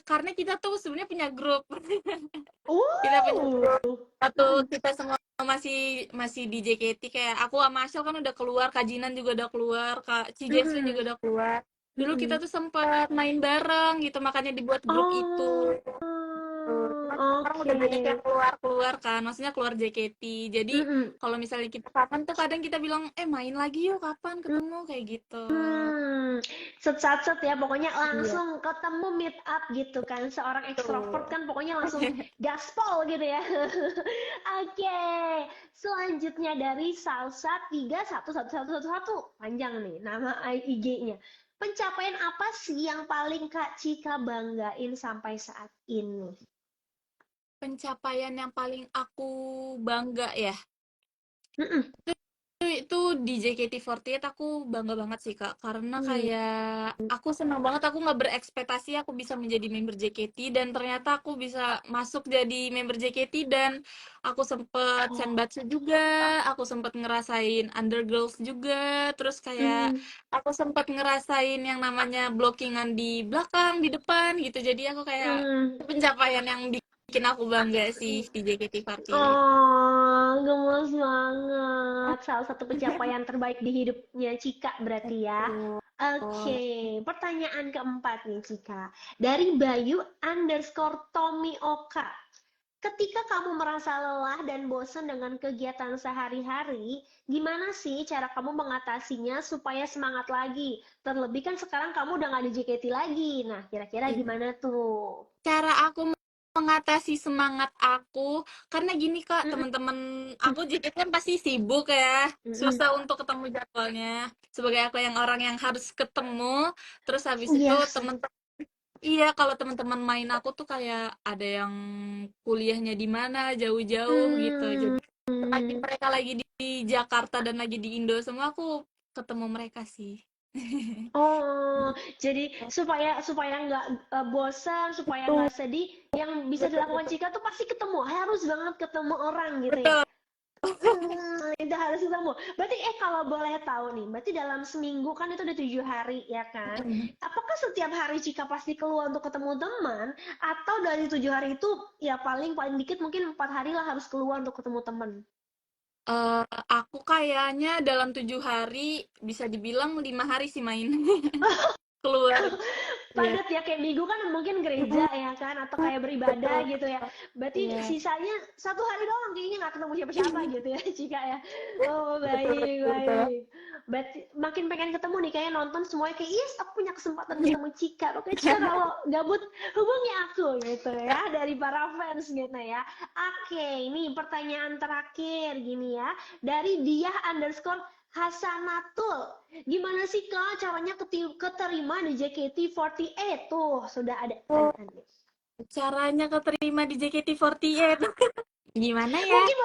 Karena kita tuh sebenarnya punya grup. Kita punya Uh, grup. Satu mm-mm. kita semua masih masih di JKT, kayak aku sama Ashel kan udah keluar, Kak Jinan juga udah keluar, Kak Ci Jesslyn Mm-mm. juga udah keluar. Dulu kita Mm-mm. tuh sempat main bareng gitu, makanya dibuat grup itu. Oh, Cuman sekarang udah banyak yang oke. keluar-keluar kan, maksudnya keluar JKT. Jadi Mm-mm. kalau misalnya kita kapan tuh kadang kita bilang, main lagi yuk, kapan ketemu kayak gitu. Hmm, set ya, pokoknya Iya, langsung ketemu meet up gitu kan. Seorang ekstrovert betul. kan pokoknya langsung gaspol gitu ya. Oke, selanjutnya dari Salsa 311111. Panjang nih nama IG-nya. Pencapaian apa sih yang paling Kak Cika banggain sampai saat ini? Pencapaian yang paling aku bangga ya. Mm-mm. Itu di JKT48 aku bangga banget sih Kak, karena Hmm. kayak aku senang banget, aku nggak berekspektasi aku bisa menjadi member JKT dan ternyata aku bisa masuk jadi member JKT dan aku sempet Oh. senbatsu juga, aku sempet ngerasain Undergirls juga, terus kayak Hmm. aku sempet ngerasain yang namanya blockingan di belakang, di depan gitu, jadi aku kayak Hmm. itu pencapaian yang bikin aku bangga sih di JKT48. Oh, gemes banget. Salah satu pencapaian terbaik di hidupnya Cika berarti ya. Oke, pertanyaan keempat nih Cika. Dari Bayu_Tomioka. Ketika kamu merasa lelah dan bosan dengan kegiatan sehari-hari, gimana sih cara kamu mengatasinya supaya semangat lagi? Terlebih kan sekarang kamu udah nggak di JKT lagi. Nah, kira-kira gimana tuh? Cara aku mengatasi semangat aku, karena gini Kak, Mm-mm. teman-teman aku jadi kan pasti sibuk ya, Mm-mm. susah untuk ketemu jadwalnya. Sebagai aku yang orang yang harus ketemu, terus habis itu Iya. temen-temen, iya kalau teman-teman main aku tuh kayak ada yang kuliahnya di mana jauh-jauh gitu. Jadi lagi Hmm. mereka lagi di Jakarta dan lagi di Indo semua, aku ketemu mereka sih. Oh, jadi supaya supaya nggak bosan, supaya Betul, nggak sedih, yang bisa betul, dilakukan betul. Cika tuh pasti ketemu, harus banget ketemu orang gitu ya. Betul. Itu harus ketemu. Berarti kalau boleh tahu nih, berarti dalam seminggu kan itu udah 7 hari ya kan? Apakah setiap hari Cika pasti keluar untuk ketemu teman, atau dari 7 hari itu ya paling paling dikit mungkin 4 hari lah harus keluar untuk ketemu teman? Aku kayaknya dalam 7 hari bisa dibilang 5 hari sih main keluar. Iya. Padat ya, kayak minggu kan mungkin gereja ya kan, atau kayak beribadah Betul. gitu ya, berarti Iya. sisanya 1 hari doang kayaknya nggak ketemu siapa-siapa gitu ya Cika ya. Oh, Betul, baik betul, betul. baik, berarti makin pengen ketemu nih kayak nonton semuanya kayak yes aku punya kesempatan ketemu Cika, oke Cika kalau gabut hubungi aku gitu ya, dari para fans gitu ya. Oke, ini pertanyaan terakhir gini ya, dari dia_Hasanatul. Gimana sih Kak caranya keterima di JKT48? Tuh, sudah ada pertanyaannya. Caranya keterima di JKT48 gimana ya? Mungkin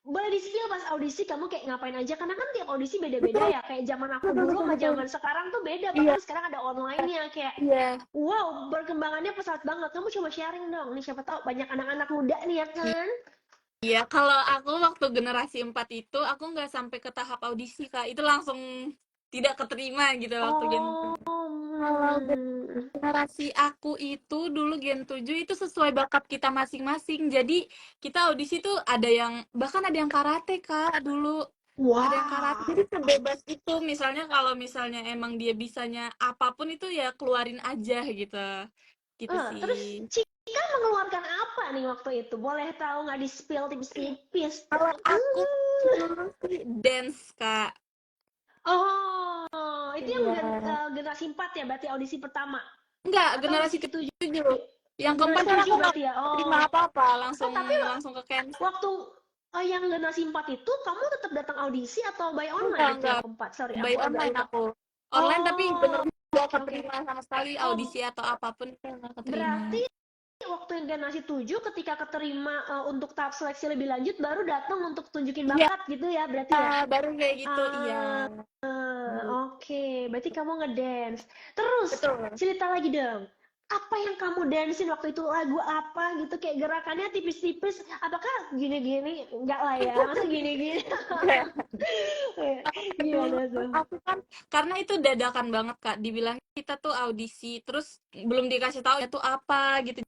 boleh di-spill pas audisi kamu kayak ngapain aja, karena kan tiap audisi beda-beda Betul, ya. Kayak zaman aku betul, dulu betul, sama betul. zaman sekarang tuh beda, Iya, bahkan sekarang ada online-nya kayak iya. wow, perkembangannya pesat banget. Kamu coba sharing dong nih, siapa tahu banyak anak-anak muda nih ya kan. Iya, kalau aku waktu generasi 4 itu aku nggak sampai ke tahap audisi Kak. Itu langsung tidak keterima gitu waktu Gen. Oh, Kalau hmm. generasi aku itu dulu Gen 7 itu sesuai bakat kita masing-masing. Jadi kita audisi tuh ada yang bahkan ada yang karate Kak dulu. Ada yang karate. Wah. Jadi sebebas itu, misalnya kalau misalnya emang dia bisanya apapun itu ya keluarin aja gitu. gitu Terus sih. Cika mengeluarkan apa nih waktu itu? Boleh tahu nggak di-spill tipis-tipis? Kalau aku dulu sih dance, Kak. Oh, itu yang Iya. generasi 4 ya berarti audisi pertama Enggak, atau generasi audisi ketujuh? ketujuh. Yang keempat Generasi kan aku 7 nggak berarti ya. terima Oh. apa-apa, Oh, langsung tapi langsung ke cancel. waktu yang generasi 4 itu kamu tetap datang audisi atau by Enggak, online itu enggak. yang keempat? Sorry, By aku agak online lupa. aku. Online tapi Oh, bener nggak oke oke. keterima sama sekali Oh, audisi atau apapun itu nggak keterima. berarti waktu yang generasi 7 ketika keterima untuk tahap seleksi lebih lanjut baru datang untuk tunjukin Iya, bakat gitu ya berarti ya? baru kayak gitu, iya. Ah, oke. Berarti kamu ngedance. Terus Betul. cerita lagi dong. Apa yang kamu dancein waktu itu? Lagu apa gitu? Kayak gerakannya tipis-tipis. Apakah gini-gini? Enggak lah ya. Masa gini-gini? Dulu Gimana tuh? aku kan karena itu dadakan banget Kak, dibilang kita tuh audisi, terus belum dikasih tahu itu apa gitu.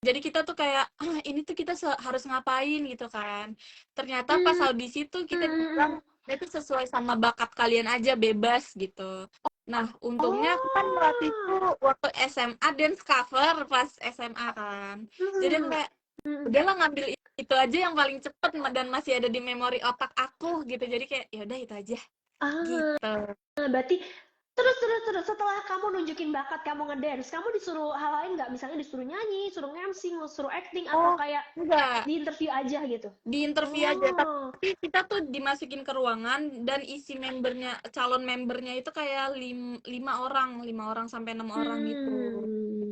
Jadi kita tuh kayak ini tuh kita harus ngapain gitu kan. Ternyata pas Hmm, audisi tuh kita hmm. bilang itu sesuai sama bakat kalian aja bebas gitu. Nah, untungnya aku kan waktu itu Oh. waktu SMA dance cover pas SMA kan. Jadi aku Hmm, kayak hmm. udahlah ngambil itu aja yang paling cepet dan masih ada di memori otak aku gitu. Jadi kayak ya udah itu aja Ah, gitu. berarti terus setelah kamu nunjukin bakat kamu ngedance, kamu disuruh hal lain nggak? Misalnya disuruh nyanyi, suruh MC, suruh acting, atau Oh, kayak enggak. di interview aja gitu? Di interview aja, Oh, tapi kita tuh dimasukin ke ruangan dan isi membernya, calon membernya itu kayak 5 orang sampai 6 orang gitu. hmm,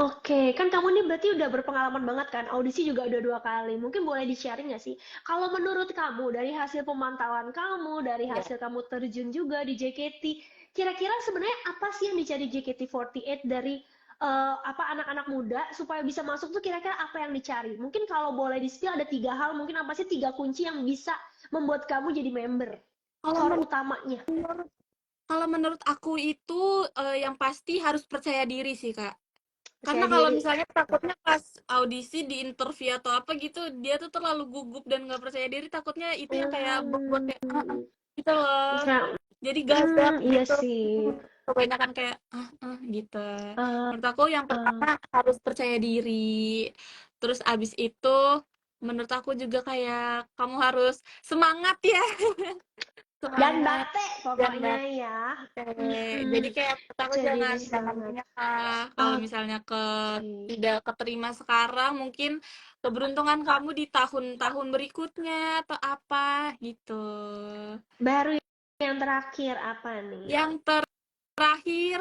oke. Kan kamu nih berarti udah berpengalaman banget kan? Audisi juga udah 2 kali. Mungkin boleh di-sharing nggak sih? Kalau menurut kamu, dari hasil pemantauan kamu, dari Ya. hasil kamu terjun juga di JKT, kira-kira sebenarnya apa sih yang dicari JKT48 dari apa anak-anak muda supaya bisa masuk tuh kira-kira apa yang dicari? Mungkin kalau boleh di-spill ada 3 hal, mungkin apa sih 3 kunci yang bisa membuat kamu jadi member? Kalau Core utamanya. menurut kalau menurut aku itu yang pasti harus percaya diri sih Kak. Karena Percaya kalau diri. misalnya takutnya pas audisi di interview atau apa gitu, dia tuh terlalu gugup dan nggak percaya diri, takutnya itu yang kayak buat kayak Hmm, gitu loh. bisa. Jadi gagap Iya gitu. sih. Kebanyakan kayak gitu. Eh, Menurut aku yang eh. pertama harus percaya diri. Terus abis itu menurut aku juga kayak kamu harus semangat ya. Dan Semangat batik dan pokoknya ya. jadi Mm-mm. kayak menurut aku Percaya jangan diri jangan sangat. menyerah. Kalau Oke. misalnya tidak keterima sekarang, mungkin keberuntungan kamu di tahun-tahun berikutnya atau apa gitu. Baru yang terakhir apa nih? Yang terakhir,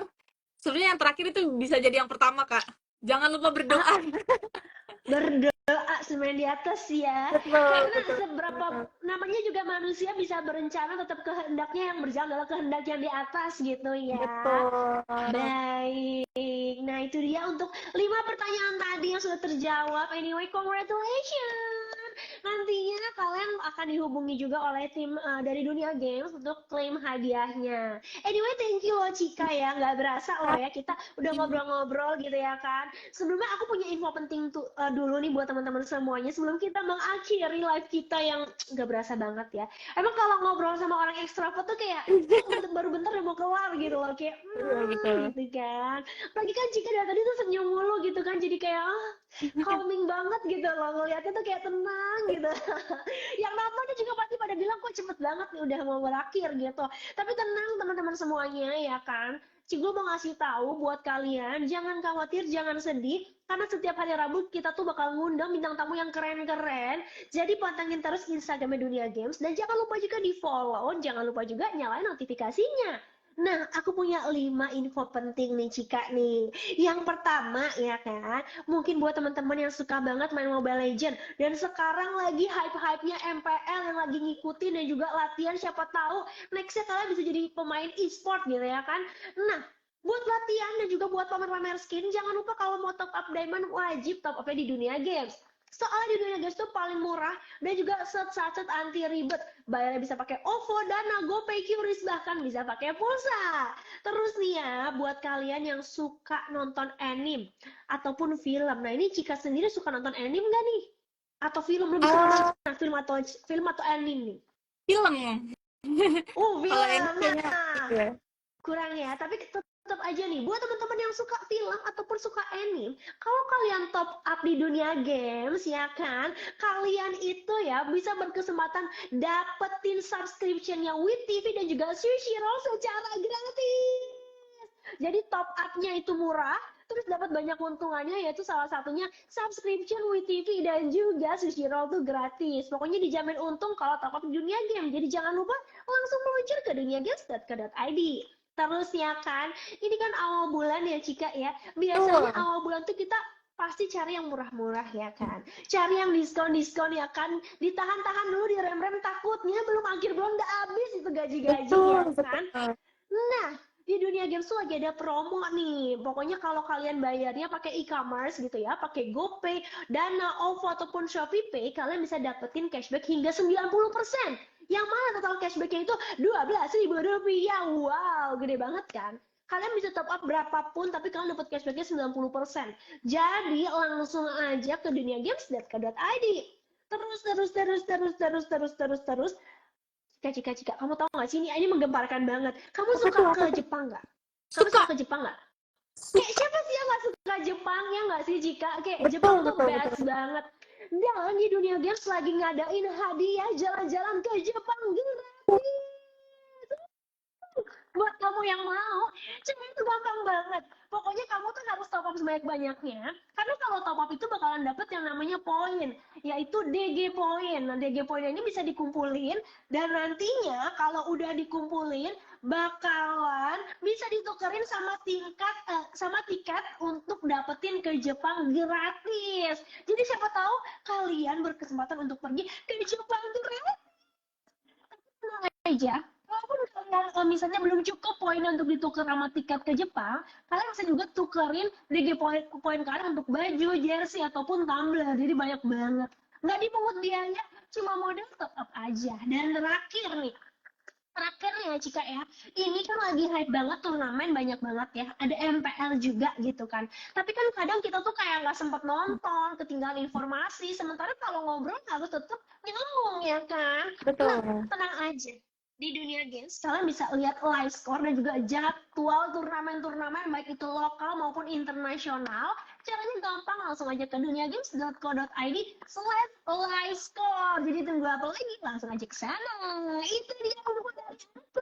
sebenarnya yang terakhir itu bisa jadi yang pertama, Kak. Jangan lupa Ah, berdoa. berdoa semen di atas ya. Betul, Karena betul, seberapa betul. namanya juga manusia bisa berencana tetap kehendaknya yang berjalan dalam kehendak yang di atas gitu ya. Betul. Baik. Nah, itu dia untuk 5 pertanyaan tadi yang sudah terjawab. Anyway, congratulations. Nantinya kalian akan dihubungi juga oleh tim dari Dunia Games untuk klaim hadiahnya. Anyway, thank you loh Cika ya. Nggak berasa loh ya kita udah ngobrol-ngobrol gitu ya kan. Sebelumnya aku punya info penting tuh dulu nih buat teman-teman semuanya sebelum kita mengakhiri live kita yang nggak berasa banget ya. Emang kalau ngobrol sama orang ekstrovert tuh kayak baru bentar udah mau kelar gitu loh kayak Iya, betul. gitu kan. Lagi kan Cika dari tadi tuh senyum mulu gitu kan jadi kayak calming banget gitu loh ngeliatnya tuh kayak tenang gitu. Yang nontonnya juga pasti pada bilang kok cepet banget nih udah mau berakhir gitu. Tapi tenang teman-teman semuanya ya kan. Cigul mau ngasih tahu buat kalian, jangan khawatir, jangan sedih, karena setiap hari Rabu kita tuh bakal ngundang bintang tamu yang keren-keren. Jadi pantengin terus Instagramnya Dunia Games dan jangan lupa juga di follow, jangan lupa juga nyalain notifikasinya. Nah, aku punya 5 info penting nih Cika nih. Yang pertama ya kan, mungkin buat teman-teman yang suka banget main Mobile Legend dan sekarang lagi hype-hypenya MPL yang lagi ngikutin dan juga latihan siapa tahu nextnya kalian bisa jadi pemain e-sport gitu ya kan. Nah, buat latihan dan juga buat pamer-pamer skin, jangan lupa kalau mau top up diamond wajib top up di Dunia Games. Soalnya di Dunia Games tuh paling murah dan juga set-set anti ribet. Bayarnya bisa pakai OVO, Dana, GoPay, QRIS, bahkan bisa pakai pulsa. Terus nih ya, buat kalian yang suka nonton anime ataupun film. Nah, ini Cika sendiri suka nonton anime nggak nih? Atau film lebih suka Ah, mana? Film atau anime nih? film. Oh, Kalau ini film. kayaknya Nah, iya. kurang ya, tapi tetap aja nih, buat teman-teman yang suka film ataupun suka anime, kalau kalian top up di dunia games ya kan, kalian itu ya bisa berkesempatan dapetin subscriptionnya With TV dan juga Sushiro secara gratis. Jadi top up-nya itu murah, terus dapat banyak keuntungannya, yaitu salah satunya subscription With TV dan juga Sushiro tuh gratis. Pokoknya dijamin untung kalau top up di dunia game. Jadi jangan lupa langsung meluncur ke duniagames.co.id. Terus ya kan, ini kan awal bulan ya Cika ya. Biasanya Betul. awal bulan tuh kita pasti cari yang murah-murah ya kan. Cari yang diskon-diskon ya kan. Ditahan-tahan dulu, direm-rem, takutnya belum akhir bulan udah habis itu gaji-gaji ya Betul, kan. betul. Nah, di dunia games tuh lagi ada promo nih. Pokoknya kalau kalian bayarnya pakai e-commerce gitu ya, pakai GoPay, Dana, OVO ataupun ShopeePay, kalian bisa dapetin cashback hingga 90%. Yang mana total cashbacknya itu 12.000 rupiah. Wow, gede banget kan? Kalian bisa top up berapapun, tapi kalian dapat cashbacknya 90%. Jadi langsung aja ke duniagames.co.id. Terus. Cika, kamu tahu nggak sih ini menggemparkan banget. Kamu Apa suka tuh? ke Apa tuh? Jepang nggak? Kamu Suka. suka ke Jepang nggak? Kayak siapa sih yang nggak suka Jepang ya nggak sih Cika? Kayak Betul, Jepang tuh betul, best betul. banget. Dan di dunia games lagi ngadain hadiah jalan-jalan ke Jepang gratis. Buat kamu yang mau, caranya itu gampang banget. Pokoknya kamu tuh harus top up sebanyak-banyaknya. Karena kalau top up itu bakalan dapet yang namanya poin, yaitu DG poin. Nah, DG poin ini bisa dikumpulin dan nantinya kalau udah dikumpulin bakalan bisa ditukerin sama tiket untuk dapetin ke Jepang gratis. Jadi siapa tahu kalian berkesempatan untuk pergi ke Jepang gratis. Tenang aja, walaupun kalian misalnya belum cukup poin untuk ditukar sama tiket ke Jepang, kalian bisa juga tukerin DG poin kalian untuk baju, jersey, ataupun tumbler. Jadi banyak banget. Nggak dipungut biaya, cuma modal top up aja. Dan terakhirnya Cika ya, ini kan lagi hype banget turnamen, banyak banget ya, ada MPL juga gitu kan, tapi kan kadang kita tuh kayak nggak sempet nonton, ketinggalan informasi, sementara kalau ngobrol harus tetap nyambung ya kan. Nah, Betul. tenang aja, di dunia games kalian bisa lihat live score dan juga jadwal turnamen-turnamen baik itu lokal maupun internasional. Caranya gampang, langsung aja ke duniagames.co.id/live score. Jadi tunggu apa lagi? Langsung aja ke sana. Itu dia info dari aku.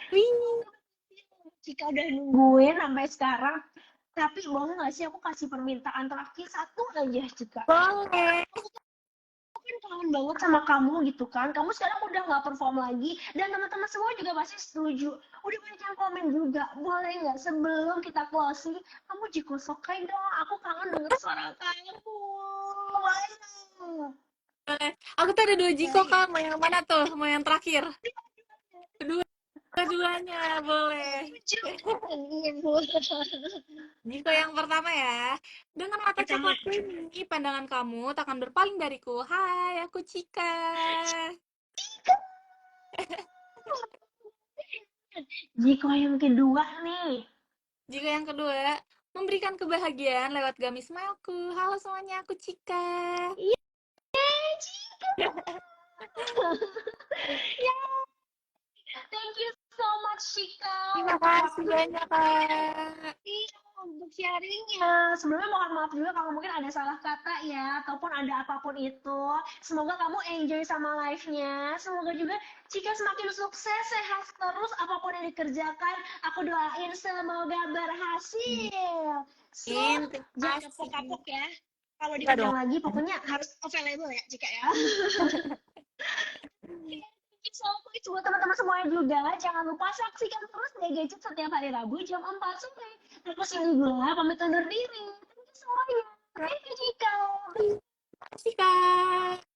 Wih, Jika udah nungguin sampai sekarang, tapi boleh nggak sih aku kasih permintaan terakhir satu aja Cika? boleh. Aku kan kangen banget sama kamu gitu kan. Kamu sekarang udah nggak perform lagi dan teman-teman semua juga pasti setuju. Udah banyak yang komen juga. Boleh nggak sebelum kita closing, kamu Jiko Sokai dong. Aku kangen denger suara kamu. Boleh nggak? Boleh. Aku tuh ada 2 Jiko, Boleh ya? Kak. Mau yang mana tuh? Mau yang terakhir? Dua-duanya, boleh. Lucu. Iya, boleh. Jiko yang pertama ya. Dengan mata Pertama, coklatku ini, pandangan kamu takkan berpaling dariku. Hai, aku Cika. Jiko yang kedua nih. Jiko yang kedua, memberikan kebahagiaan lewat gami smileku. Halo semuanya, aku Cika. Yeay, Jiko. Ya, thank you so much Shika Terima untuk kasih waktu banyak, Kak. iya, untuk sharingnya. Sebelumnya mohon maaf juga kalau mungkin ada salah kata ya, ataupun ada apapun itu. Semoga kamu enjoy sama live-nya. Semoga juga Cika semakin sukses, sehat terus apapun yang dikerjakan. Aku doain semoga berhasil. So, Terima jangan kasih. kapok-kapok ya. Kalau Enggak diundang dong. lagi, pokoknya harus available ya, Cika ya. So, buat teman-teman semuanya juga, jangan lupa saksikan terus The Gadget setiap hari Rabu jam 4 sore. Terus ini gue pamit undur diri. Thank you semuanya. Thank you, Cika. Terima kasih, Kak.